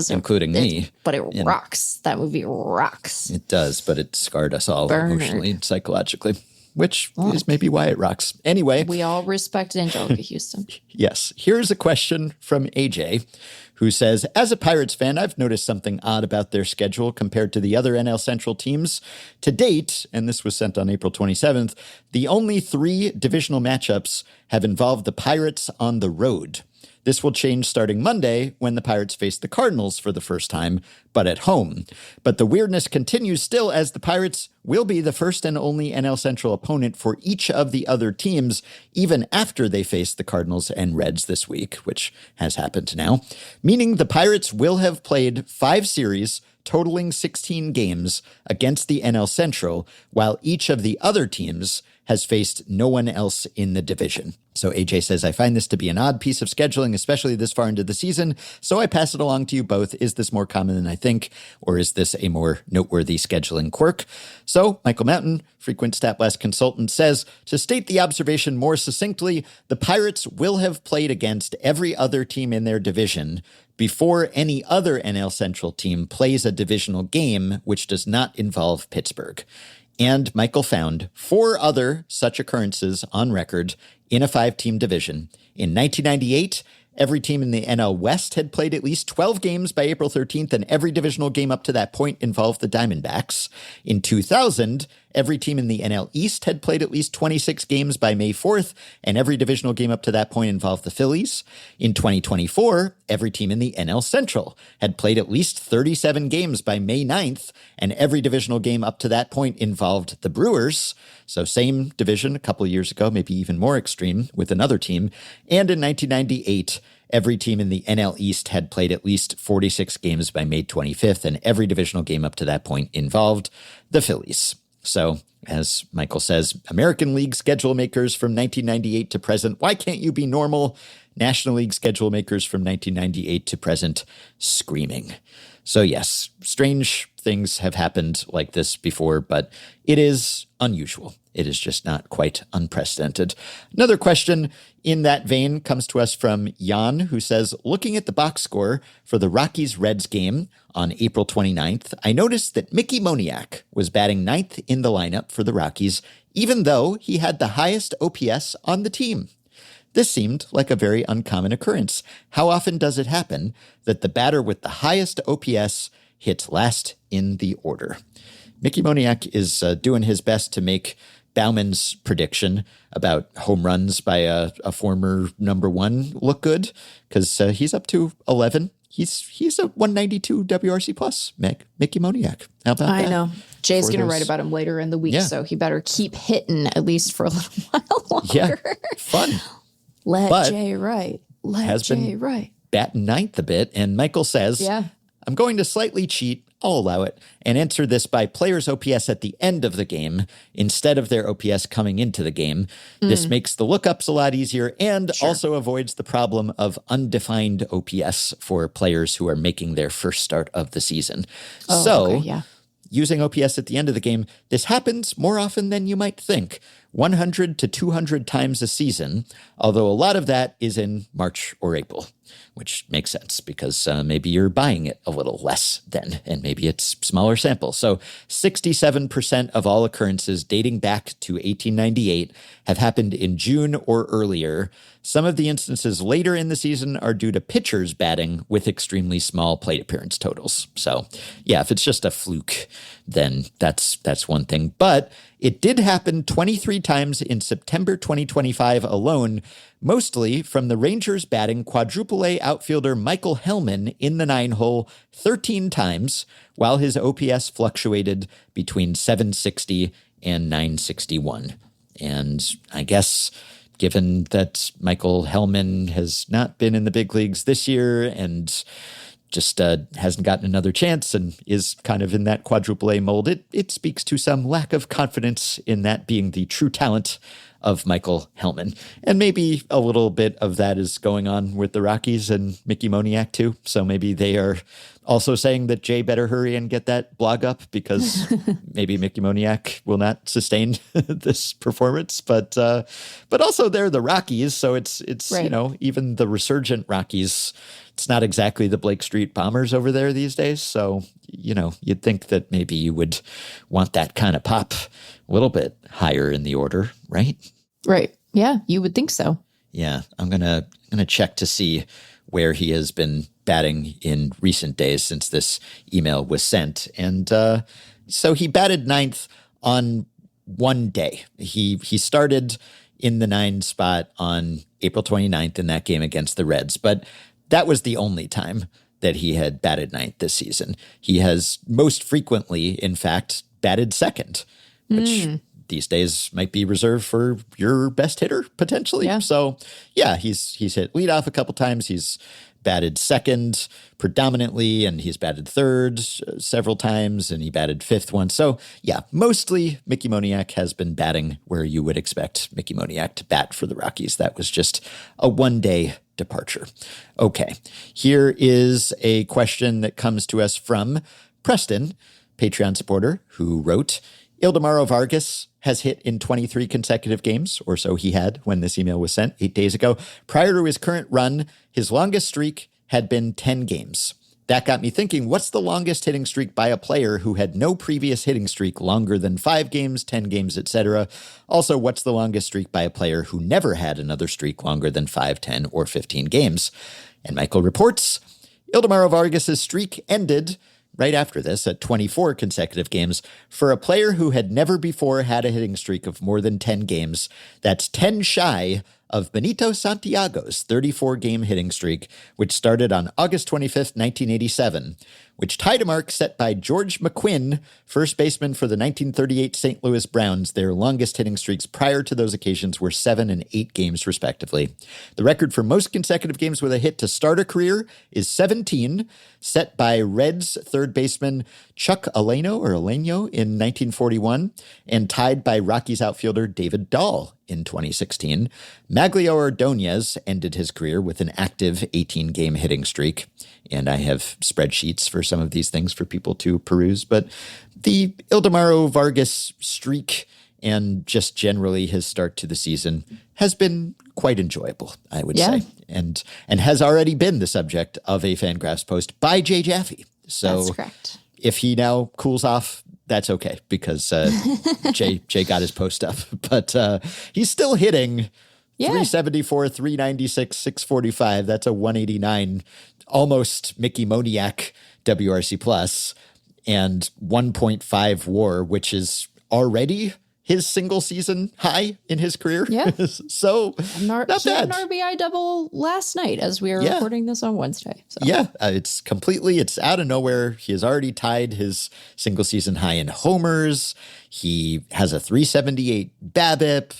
including me. But it rocks. That movie rocks. It does, but it scarred us all emotionally and psychologically, which is maybe why it rocks. Anyway. We all respect Angelica Houston. Yes. Here's a question from AJ, who says, as a Pirates fan, I've noticed something odd about their schedule compared to the other NL Central teams. To date, and this was sent on April 27th, the only 3 divisional matchups have involved the Pirates on the road. This will change starting Monday when the Pirates face the Cardinals for the first time, but at home. But the weirdness continues still, as the Pirates will be the first and only NL Central opponent for each of the other teams, even after they face the Cardinals and Reds this week, which has happened now, meaning the Pirates will have played 5 series totaling 16 games against the NL Central, while each of the other teams has faced no one else in the division. So AJ says, I find this to be an odd piece of scheduling, especially this far into the season, so I pass it along to you both. Is this more common than I think, or is this a more noteworthy scheduling quirk? So Michael Mountain, frequent Stat Blast consultant, says, to state the observation more succinctly, the Pirates will have played against every other team in their division before any other NL Central team plays a divisional game which does not involve Pittsburgh. And Michael found 4 other such occurrences on record in a 5-team division. In 1998, every team in the NL West had played at least 12 games by April 13th, and every divisional game up to that point involved the Diamondbacks. In 2000, every team in the NL East had played at least 26 games by May 4th, and every divisional game up to that point involved the Phillies. In 2024, every team in the NL Central had played at least 37 games by May 9th, and every divisional game up to that point involved the Brewers. So same division a couple of years ago, maybe even more extreme with another team. And in 1998, every team in the NL East had played at least 46 games by May 25th, and every divisional game up to that point involved the Phillies. So, as Michael says, American League schedule makers from 1998 to present, why can't you be normal? National League schedule makers from 1998 to present, screaming. So yes, strange things have happened like this before, but it is unusual. It is just not quite unprecedented. Another question in that vein comes to us from Jan, who says, looking at the box score for the Rockies-Reds game on April 29th, I noticed that Mickey Moniak was batting 9th in the lineup for the Rockies, even though he had the highest OPS on the team. This seemed like a very uncommon occurrence. How often does it happen that the batter with the highest OPS hits last in the order? Mickey Moniak is doing his best to make Bauman's prediction about home runs by a former number one look good, because he's up to 11. He's a 192 WRC plus, Mickey Moniak. How about that? I know. Jay's going to write about him later in the week, so he better keep hitting at least for a little while longer. Yeah, fun. Let Jay write. Let Jay write. Batting 9th a bit, and Michael says, I'm going to slightly cheat, I'll allow it, and answer this by players' OPS at the end of the game instead of their OPS coming into the game. This makes the lookups a lot easier and also avoids the problem of undefined OPS for players who are making their first start of the season. Using OPS at the end of the game, this happens more often than you might think, 100 to 200 times a season, although a lot of that is in March or April, which makes sense because maybe you're buying it a little less then, and maybe it's smaller sample. So 67% of all occurrences dating back to 1898 have happened in June or earlier. Some of the instances later in the season are due to pitchers batting with extremely small plate appearance totals. So yeah, if it's just a fluke, then that's one thing. But it did happen 23 times in September 2025 alone, mostly from the Rangers batting quadruple A outfielder Michael Hellman in the 9-hole 13 times, while his OPS fluctuated between 760 and 961. And I guess given that Michael Hellman has not been in the big leagues this year and just hasn't gotten another chance and is kind of in that quadruple A mold, it speaks to some lack of confidence in that being the true talent of Michael Hellman. And maybe a little bit of that is going on with the Rockies and Mickey Moniak too. So maybe they are also saying that Jay better hurry and get that blog up because maybe Mickey Moniak will not sustain this performance. But also they're the Rockies, so it's right. You know, even the resurgent Rockies, it's not exactly the Blake Street Bombers over there these days. So, you know, you'd think that maybe you would want that kind of pop a little bit higher in the order, right? Right. Yeah, you would think so. Yeah, I'm gonna check to see where he has been batting in recent days since this email was sent. And so he batted 9th on one day. He started in the 9 spot on April 29th in that game against the Reds, but that was the only time that he had batted 9th this season. He has most frequently, in fact, batted 2nd, which these days might be reserved for your best hitter, potentially. Yeah. So, yeah, he's hit leadoff a couple times. He's batted 2nd predominantly, and he's batted 3rd several times, and he batted 5th once. So, yeah, mostly Mickey Moniak has been batting where you would expect Mickey Moniak to bat for the Rockies. That was just a one-day departure. Okay, here is a question that comes to us from Preston, Patreon supporter, who wrote, Ildemaro Vargas has hit in 23 consecutive games, or so he had when this email was sent 8 days ago. Prior to his current run, his longest streak had been 10 games. That got me thinking, what's the longest hitting streak by a player who had no previous hitting streak longer than 5 games, 10 games, etc.? Also, what's the longest streak by a player who never had another streak longer than 5, 10, or 15 games? And Michael reports, Ildemaro Vargas' streak ended right after this at 24 consecutive games for a player who had never before had a hitting streak of more than 10 games. That's 10 shy of Benito Santiago's 34-game hitting streak, which started on August 25th, 1987, which tied a mark set by George McQuinn, first baseman for the 1938 St. Louis Browns. Their longest hitting streaks prior to those occasions were 7 and 8 games, respectively. The record for most consecutive games with a hit to start a career is 17. set by Reds third baseman Chuck Aleno in 1941 and tied by Rockies outfielder David Dahl in 2016. Maglio Ordonez ended his career with an active 18-game hitting streak. And I have spreadsheets for some of these things for people to peruse. But the Ildemaro Vargas streak and just generally his start to the season has been quite enjoyable, I would say. And has already been the subject of a FanGraphs post by Jay Jaffe. So that's correct. If he now cools off, that's okay because Jay got his post up. But he's still hitting 374, 396, 645. That's a 189, almost Mickey Moniak WRC plus, and 1.5 WAR, which is already his single season high in his career. Yeah. So not bad. He had an RBI double last night as we are recording this on Wednesday. So. Yeah, it's out of nowhere. He has already tied his single season high in homers. He has a 378 BABIP.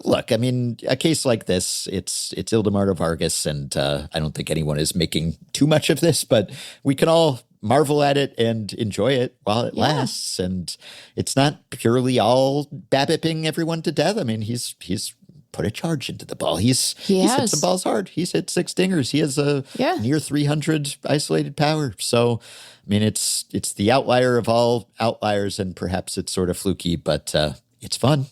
Look, I mean, a case like this, it's Ildemaro Vargas, and I don't think anyone is making too much of this, but we can all marvel at it and enjoy it while it lasts. And it's not purely all BABIPing everyone to death. I mean, he's put a charge into the ball. He's hit some balls hard. He's hit 6 dingers. He has a near 300 isolated power. So, I mean, it's the outlier of all outliers, and perhaps it's sort of fluky, but it's fun,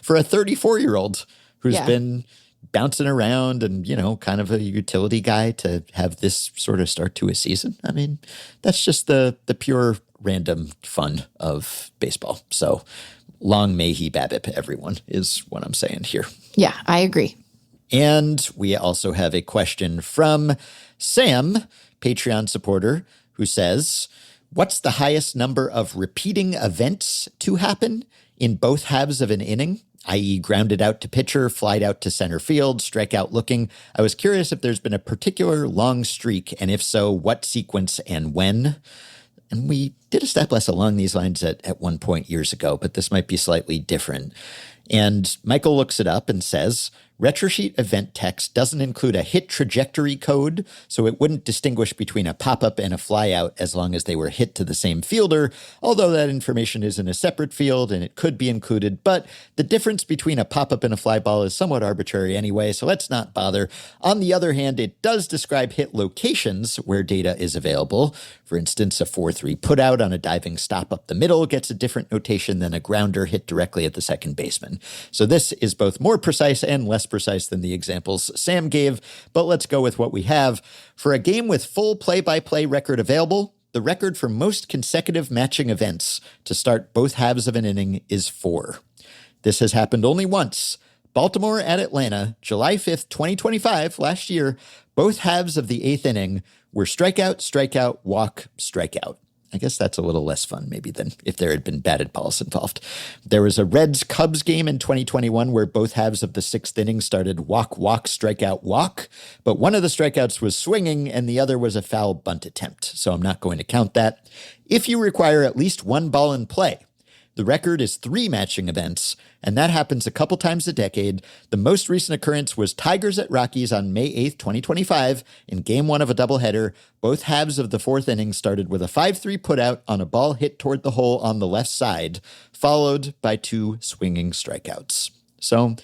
for a 34-year-old who's been bouncing around and, kind of a utility guy to have this sort of start to a season. I mean, that's just the pure random fun of baseball. So long may he BABIP, everyone, is what I'm saying here. Yeah, I agree. And we also have a question from Sam, Patreon supporter, who says, what's the highest number of repeating events to happen in both halves of an inning, i.e. grounded out to pitcher, flied out to center field, strikeout looking? I was curious if there's been a particular long streak, and if so, what sequence and when? And we did a stat blast along these lines at one point years ago, but this might be slightly different. And Michael looks it up and says, Retrosheet event text doesn't include a hit trajectory code, so it wouldn't distinguish between a pop-up and a flyout as long as they were hit to the same fielder, although that information is in a separate field and it could be included. But the difference between a pop-up and a fly ball is somewhat arbitrary anyway, so let's not bother. On the other hand, it does describe hit locations where data is available. For instance, a 4-3 putout on a diving stop up the middle gets a different notation than a grounder hit directly at the second baseman. So this is both more precise and less precise than the examples Sam gave, but let's go with what we have. For a game with full play-by-play record available, the record for most consecutive matching events to start both halves of an inning is 4. This has happened only once. Baltimore at Atlanta, July 5th, 2025, last year, both halves of the 8th inning were strikeout, strikeout, walk, strikeout. I guess that's a little less fun maybe than if there had been batted balls involved. There was a Reds-Cubs game in 2021 where both halves of the 6th inning started walk, walk, strikeout, walk, but one of the strikeouts was swinging and the other was a foul bunt attempt, so I'm not going to count that. If you require at least one ball in play, the record is 3 matching events, and that happens a couple times a decade. The most recent occurrence was Tigers at Rockies on May 8th, 2025, in Game 1 of a doubleheader. Both halves of the 4th inning started with a 5-3 putout on a ball hit toward the hole on the left side, followed by 2 swinging strikeouts. So,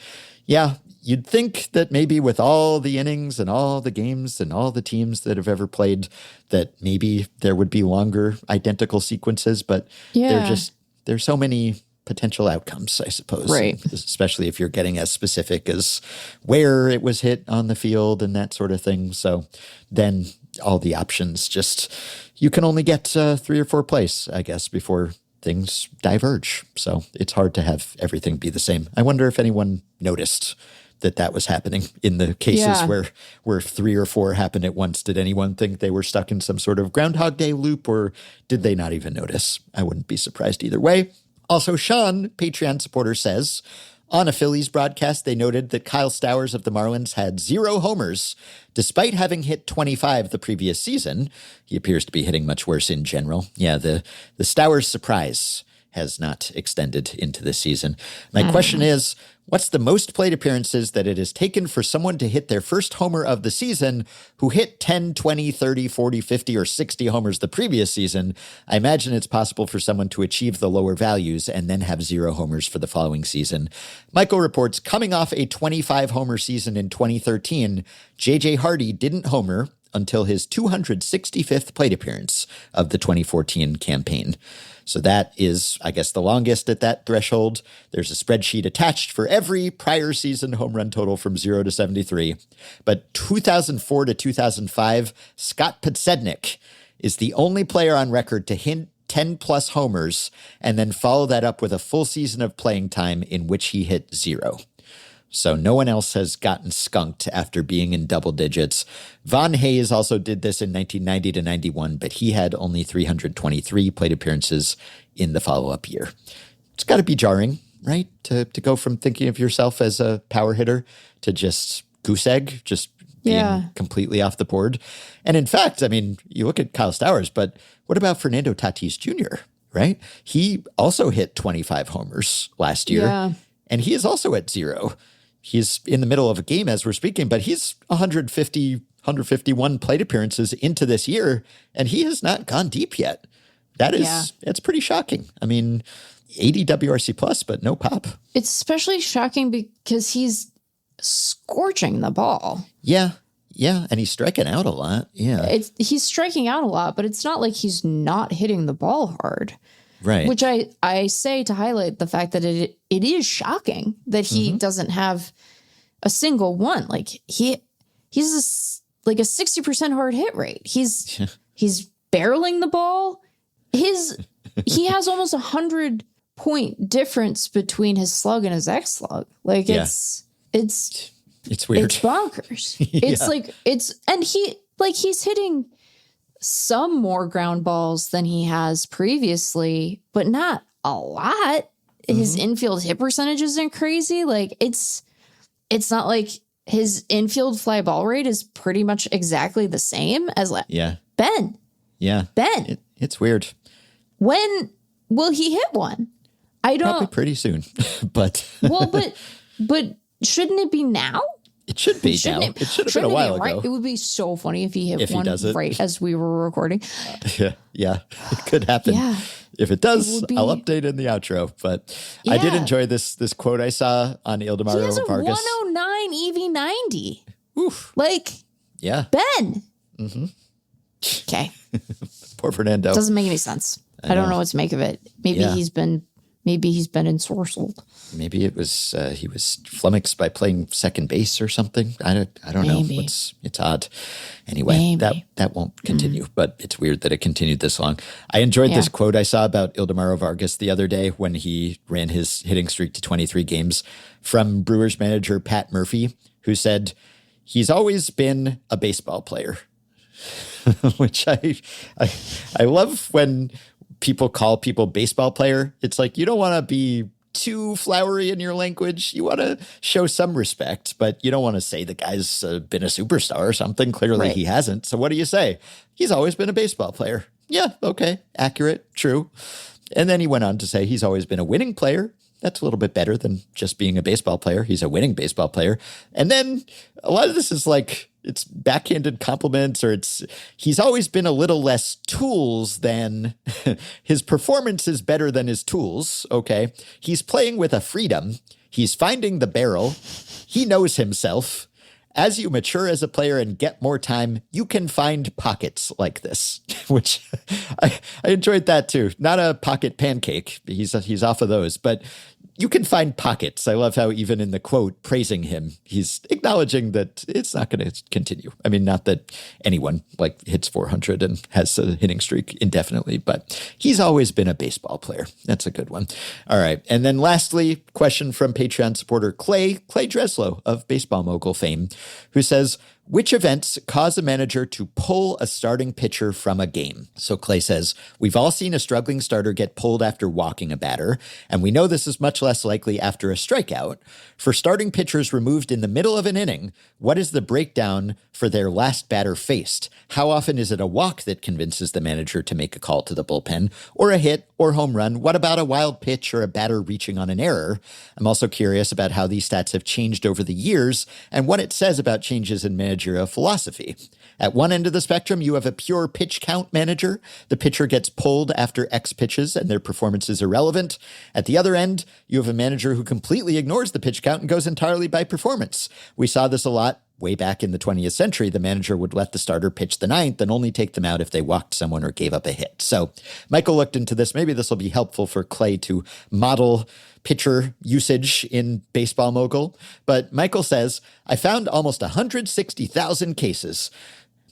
yeah, you'd think that maybe with all the innings and all the games and all the teams that have ever played, that maybe there would be longer identical sequences, but there's so many potential outcomes, I suppose. Right. Especially if you're getting as specific as where it was hit on the field and that sort of thing. So then all the options you can only get 3 or 4 plays, I guess, before things diverge. So it's hard to have everything be the same. I wonder if anyone noticed that was happening in the cases where 3 or 4 happened at once. Did anyone think they were stuck in some sort of Groundhog Day loop, or did they not even notice? I wouldn't be surprised either way. Also, Sean, Patreon supporter, says, on a Phillies broadcast, they noted that Kyle Stowers of the Marlins had 0 homers, despite having hit 25 the previous season. He appears to be hitting much worse in general. Yeah, the Stowers surprise has not extended into this season. My question is, what's the most plate appearances that it has taken for someone to hit their first homer of the season who hit 10, 20, 30, 40, 50, or 60 homers the previous season? I imagine it's possible for someone to achieve the lower values and then have 0 homers for the following season. Michael reports, coming off a 25-homer season in 2013, J.J. Hardy didn't homer until his 265th plate appearance of the 2014 campaign. So that is, I guess, the longest at that threshold. There's a spreadsheet attached for every prior season home run total from 0 to 73. But 2004 to 2005, Scott Podsednik is the only player on record to hit 10-plus homers and then follow that up with a full season of playing time in which he hit 0. So no one else has gotten skunked after being in double digits. Von Hayes also did this in 1990 to 91, but he had only 323 plate appearances in the follow-up year. It's got to be jarring, right? To go from thinking of yourself as a power hitter to just goose egg, just being completely off the board. And in fact, I mean, you look at Kyle Stowers, but what about Fernando Tatis Jr., right? He also hit 25 homers last year, and he is also at 0. He's in the middle of a game as we're speaking, but he's 151 plate appearances into this year, and he has not gone deep yet. It's pretty shocking. I mean, 80 WRC plus, but no pop. It's especially shocking because he's scorching the ball. Yeah, and he's striking out a lot. Yeah. He's striking out a lot, but it's not like he's not hitting the ball hard. Right. Which I say to highlight the fact that it is shocking that he doesn't have a single one. Like he's a 60% hard hit rate. He's barreling the ball. He has almost 100-point difference between his slug and his X slug. Like it's weird. It's bonkers. He's hitting some more ground balls than he has previously, but not a lot. His infield hit percentage isn't crazy. Like it's not like his infield fly ball rate is pretty much exactly the same as Ben. Yeah. Ben. It's weird. When will he hit one? I don't. Probably pretty soon, but. but shouldn't it be now? It should be now. It should have been a while ago. It would be so funny if he hit one right as we were recording. Yeah, it could happen. Yeah. If it does, I'll update in the outro. But I did enjoy this quote I saw on Ildemaro Vargas. He has a 109 EV90. Oof. Ben. Okay. Poor Fernando. Doesn't make any sense. I don't know what to make of it. Maybe he's been ensorcelled. Maybe it was he was flummoxed by playing second base or something. I don't know. It's odd. Anyway, that won't continue, but it's weird that it continued this long. I enjoyed this quote I saw about Ildemaro Vargas the other day when he ran his hitting streak to 23 games from Brewers manager Pat Murphy, who said, "He's always been a baseball player," which I love when people call people baseball player. It's like, you don't want to be too flowery in your language. You want to show some respect, but you don't want to say the guy's been a superstar or something. Clearly he hasn't. So what do you say? He's always been a baseball player. Yeah, okay, accurate, true. And then he went on to say he's always been a winning player. That's a little bit better than just being a baseball player. He's a winning baseball player. And then a lot of this is like, it's backhanded compliments, or he's always been a little less tools than his performance is better than his tools. Okay. He's playing with a freedom. He's finding the barrel. He knows himself. As you mature as a player and get more time, you can find pockets like this, which I enjoyed that too. Not a pocket pancake. He's off of those, but you can find pockets. I love how even in the quote praising him, he's acknowledging that it's not going to continue. I mean, not that anyone hits 400 and has a hitting streak indefinitely, but he's always been a baseball player. That's a good one. All right. And then lastly, question from Patreon supporter Clay Dreslow of Baseball Mogul fame, who says, Which events cause a manager to pull a starting pitcher from a game? So Clay says, we've all seen a struggling starter get pulled after walking a batter, and we know this is much less likely after a strikeout. For starting pitchers removed in the middle of an inning, what is the breakdown for their last batter faced? How often is it a walk that convinces the manager to make a call to the bullpen, or a hit or home run? What about a wild pitch or a batter reaching on an error? I'm also curious about how these stats have changed over the years and what it says about changes in managerial philosophy. At one end of the spectrum, you have a pure pitch count manager. The pitcher gets pulled after X pitches and their performance is irrelevant. At the other end, you have a manager who completely ignores the pitch count and goes entirely by performance. We saw this a lot way back in the 20th century. The manager would let the starter pitch the ninth and only take them out if they walked someone or gave up a hit. So Michael looked into this. Maybe this will be helpful for Clay to model pitcher usage in Baseball Mogul. But Michael says, I found almost 160,000 cases,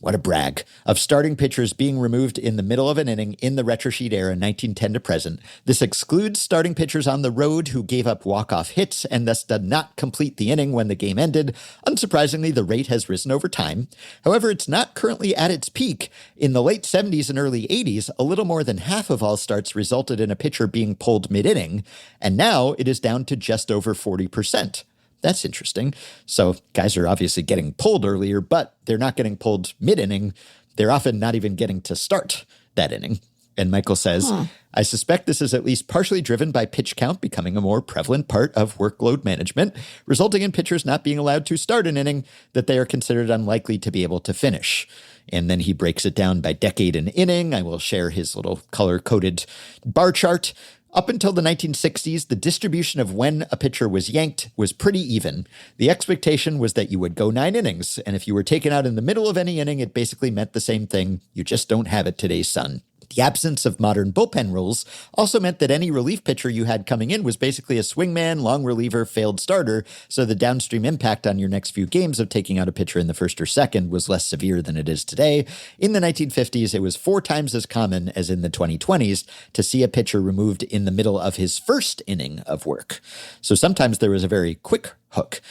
what a brag, of starting pitchers being removed in the middle of an inning in the retrosheet era, 1910 to present. This excludes starting pitchers on the road who gave up walk-off hits and thus did not complete the inning when the game ended. Unsurprisingly, the rate has risen over time. However, it's not currently at its peak. In the late 70s and early 80s, a little more than half of all starts resulted in a pitcher being pulled mid-inning, and now it is down to just over 40%. That's interesting. So guys are obviously getting pulled earlier, but they're not getting pulled mid-inning. They're often not even getting to start that inning. And Michael says, I suspect this is at least partially driven by pitch count becoming a more prevalent part of workload management, resulting in pitchers not being allowed to start an inning that they are considered unlikely to be able to finish. And then he breaks it down by decade and inning. I will share his little color-coded bar chart. Up until the 1960s, the distribution of when a pitcher was yanked was pretty even. The expectation was that you would go 9 innings, and if you were taken out in the middle of any inning, it basically meant the same thing. You just don't have it today, son. The absence of modern bullpen rules also meant that any relief pitcher you had coming in was basically a swingman, long reliever, failed starter, so the downstream impact on your next few games of taking out a pitcher in the first or second was less severe than it is today. In the 1950s, it was 4 times as common as in the 2020s to see a pitcher removed in the middle of his first inning of work. So sometimes there was a very quick hook.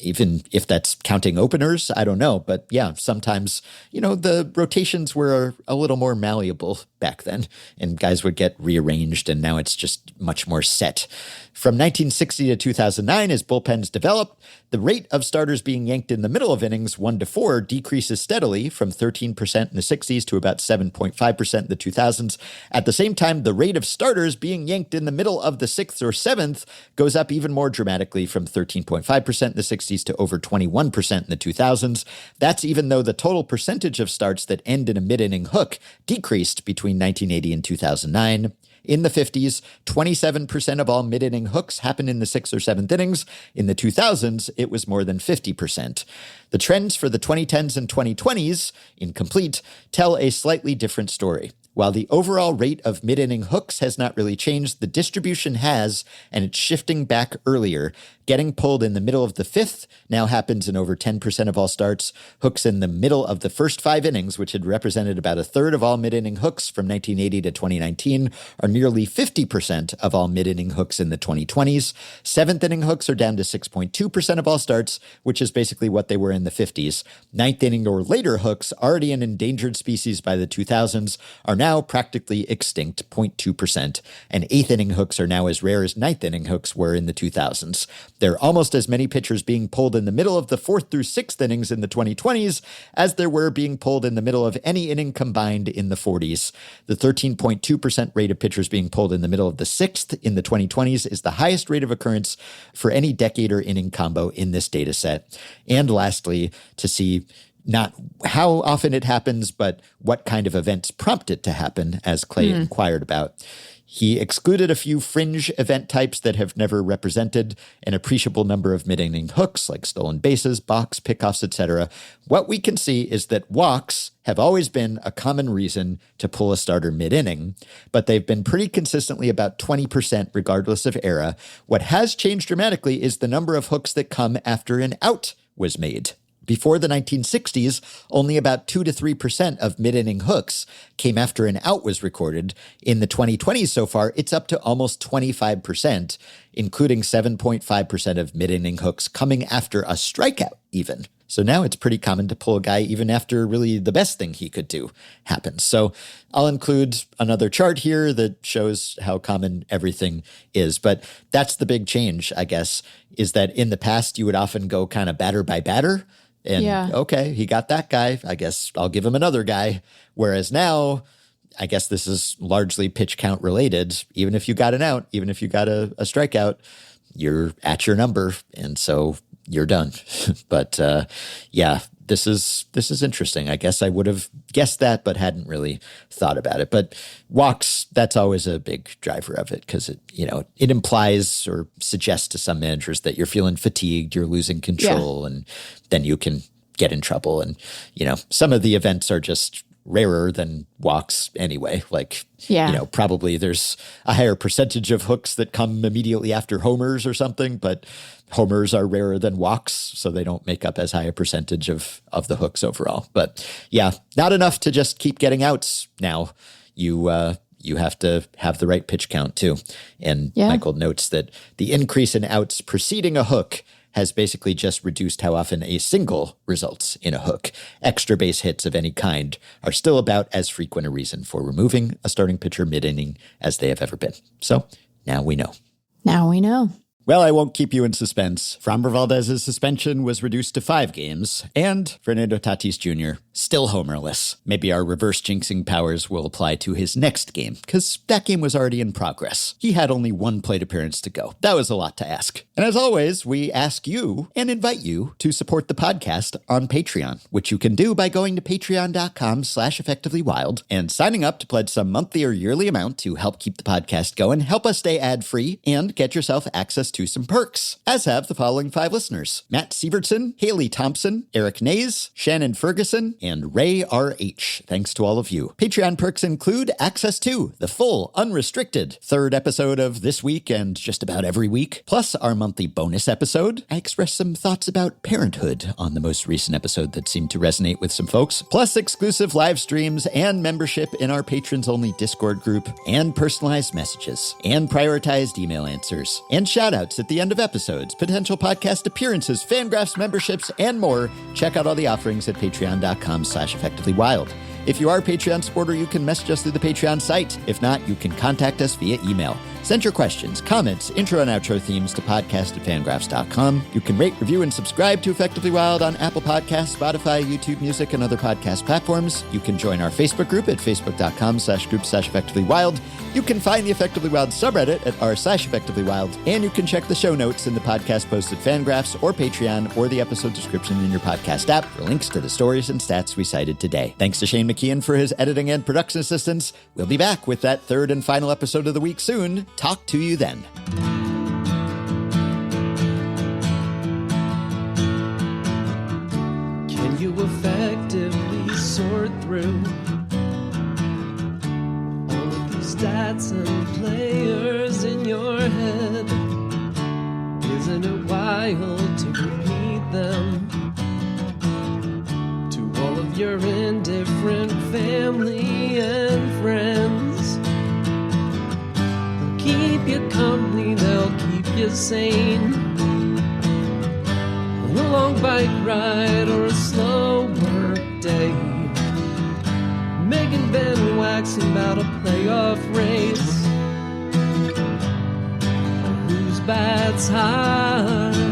Even if that's counting openers, I don't know. But yeah, sometimes, the rotations were a little more malleable back then, and guys would get rearranged, and now it's just much more set. From 1960 to 2009, as bullpens developed, the rate of starters being yanked in the middle of innings 1 to 4 decreases steadily from 13% in the 60s to about 7.5% in the 2000s. At the same time, the rate of starters being yanked in the middle of the 6th or 7th goes up even more dramatically from 13.5% in the 60s to over 21% in the 2000s. That's even though the total percentage of starts that end in a mid-inning hook decreased between 1980 and 2009. In the 50s, 27% of all mid-inning hooks happened in the 6th or 7th innings. In the 2000s, it was more than 50%. The trends for the 2010s and 2020s, incomplete, tell a slightly different story. While the overall rate of mid-inning hooks has not really changed, the distribution has, and it's shifting back earlier. Getting pulled in the middle of the 5th now happens in over 10% of all starts. Hooks in the middle of the first 5 innings, which had represented about a third of all mid-inning hooks from 1980 to 2019, are nearly 50% of all mid-inning hooks in the 2020s. 7th inning hooks are down to 6.2% of all starts, which is basically what they were in the 50s. 9th inning or later hooks, already an endangered species by the 2000s, are now practically extinct, 0.2%, and 8th inning hooks are now as rare as 9th inning hooks were in the 2000s. There are almost as many pitchers being pulled in the middle of the 4th through 6th innings in the 2020s as there were being pulled in the middle of any inning combined in the 40s. The 13.2% rate of pitchers being pulled in the middle of the 6th in the 2020s is the highest rate of occurrence for any decade or inning combo in this data set. And lastly, to see not how often it happens, but what kind of events prompt it to happen, as Clay inquired about. He excluded a few fringe event types that have never represented an appreciable number of mid-inning hooks, like stolen bases, balks, pickoffs, etc. What we can see is that walks have always been a common reason to pull a starter mid-inning, but they've been pretty consistently about 20% regardless of era. What has changed dramatically is the number of hooks that come after an out was made. Before the 1960s, only about 2 to 3% of mid-inning hooks came after an out was recorded. In the 2020s so far, it's up to almost 25%, including 7.5% of mid-inning hooks coming after a strikeout even. So now it's pretty common to pull a guy even after really the best thing he could do happens. So I'll include another chart here that shows how common everything is. But that's the big change, I guess, is that in the past, you would often go kind of batter by batter. And okay, he got that guy. I guess I'll give him another guy. Whereas now, I guess this is largely pitch count related. Even if you got an out, even if you got a strikeout, you're at your number. And so you're done. But this is interesting. I guess I would have guessed that, but hadn't really thought about it. But walks, that's always a big driver of it because it implies or suggests to some managers that you're feeling fatigued, you're losing control, and then you can get in trouble. And, some of the events are just rarer than walks anyway. Probably there's a higher percentage of hooks that come immediately after homers or something, but homers are rarer than walks, so they don't make up as high a percentage of the hooks overall. But not enough to just keep getting outs now. You have to have the right pitch count too. And Michael notes that the increase in outs preceding a hook has basically just reduced how often a single results in a hook. Extra base hits of any kind are still about as frequent a reason for removing a starting pitcher mid-inning as they have ever been. So now we know. Now we know. Well, I won't keep you in suspense. Framber Valdez's suspension was reduced to 5 games, and Fernando Tatis Jr. still homerless. Maybe our reverse jinxing powers will apply to his next game, because that game was already in progress. He had only 1 plate appearance to go. That was a lot to ask. And as always, we ask you and invite you to support the podcast on Patreon, which you can do by going to patreon.com/effectivelywild and signing up to pledge some monthly or yearly amount to help keep the podcast going, help us stay ad-free, and get yourself access to some perks, as have the following 5 listeners: Matt Sievertson, Haley Thompson, Eric Nays, Shannon Ferguson, and Ray R.H. Thanks to all of you. Patreon perks include access to the full, unrestricted 3rd episode of This Week and just about every week, plus our monthly bonus episode. I expressed some thoughts about parenthood on the most recent episode that seemed to resonate with some folks, plus exclusive live streams and membership in our patrons-only Discord group, and personalized messages, and prioritized email answers, and shout-outs at the end of episodes, potential podcast appearances, FanGraphs memberships, and more. Check out all the offerings at patreon.com/effectivelywild. If you are a Patreon supporter, you can message us through the Patreon site. If not, you can contact us via email. Send your questions, comments, intro and outro themes to podcast@fangraphs.com. You can rate, review, and subscribe to Effectively Wild on Apple Podcasts, Spotify, YouTube Music, and other podcast platforms. You can join our Facebook group at facebook.com/group/effectivelywild. You can find the Effectively Wild subreddit at r/effectivelywild, and you can check the show notes in the podcast post at FanGraphs or Patreon or the episode description in your podcast app for links to the stories and stats we cited today. Thanks to Shane McKeon for his editing and production assistance. We'll be back with that 3rd and final episode of the week soon. Talk to you then. Can you effectively sort through all of these stats and players in your head? Isn't it wild to repeat them to all of your indifferent family and friends? Keep you company, they'll keep you sane. On a long bike ride or a slow work day, making Ben waxing about a playoff race, or whose bat's high.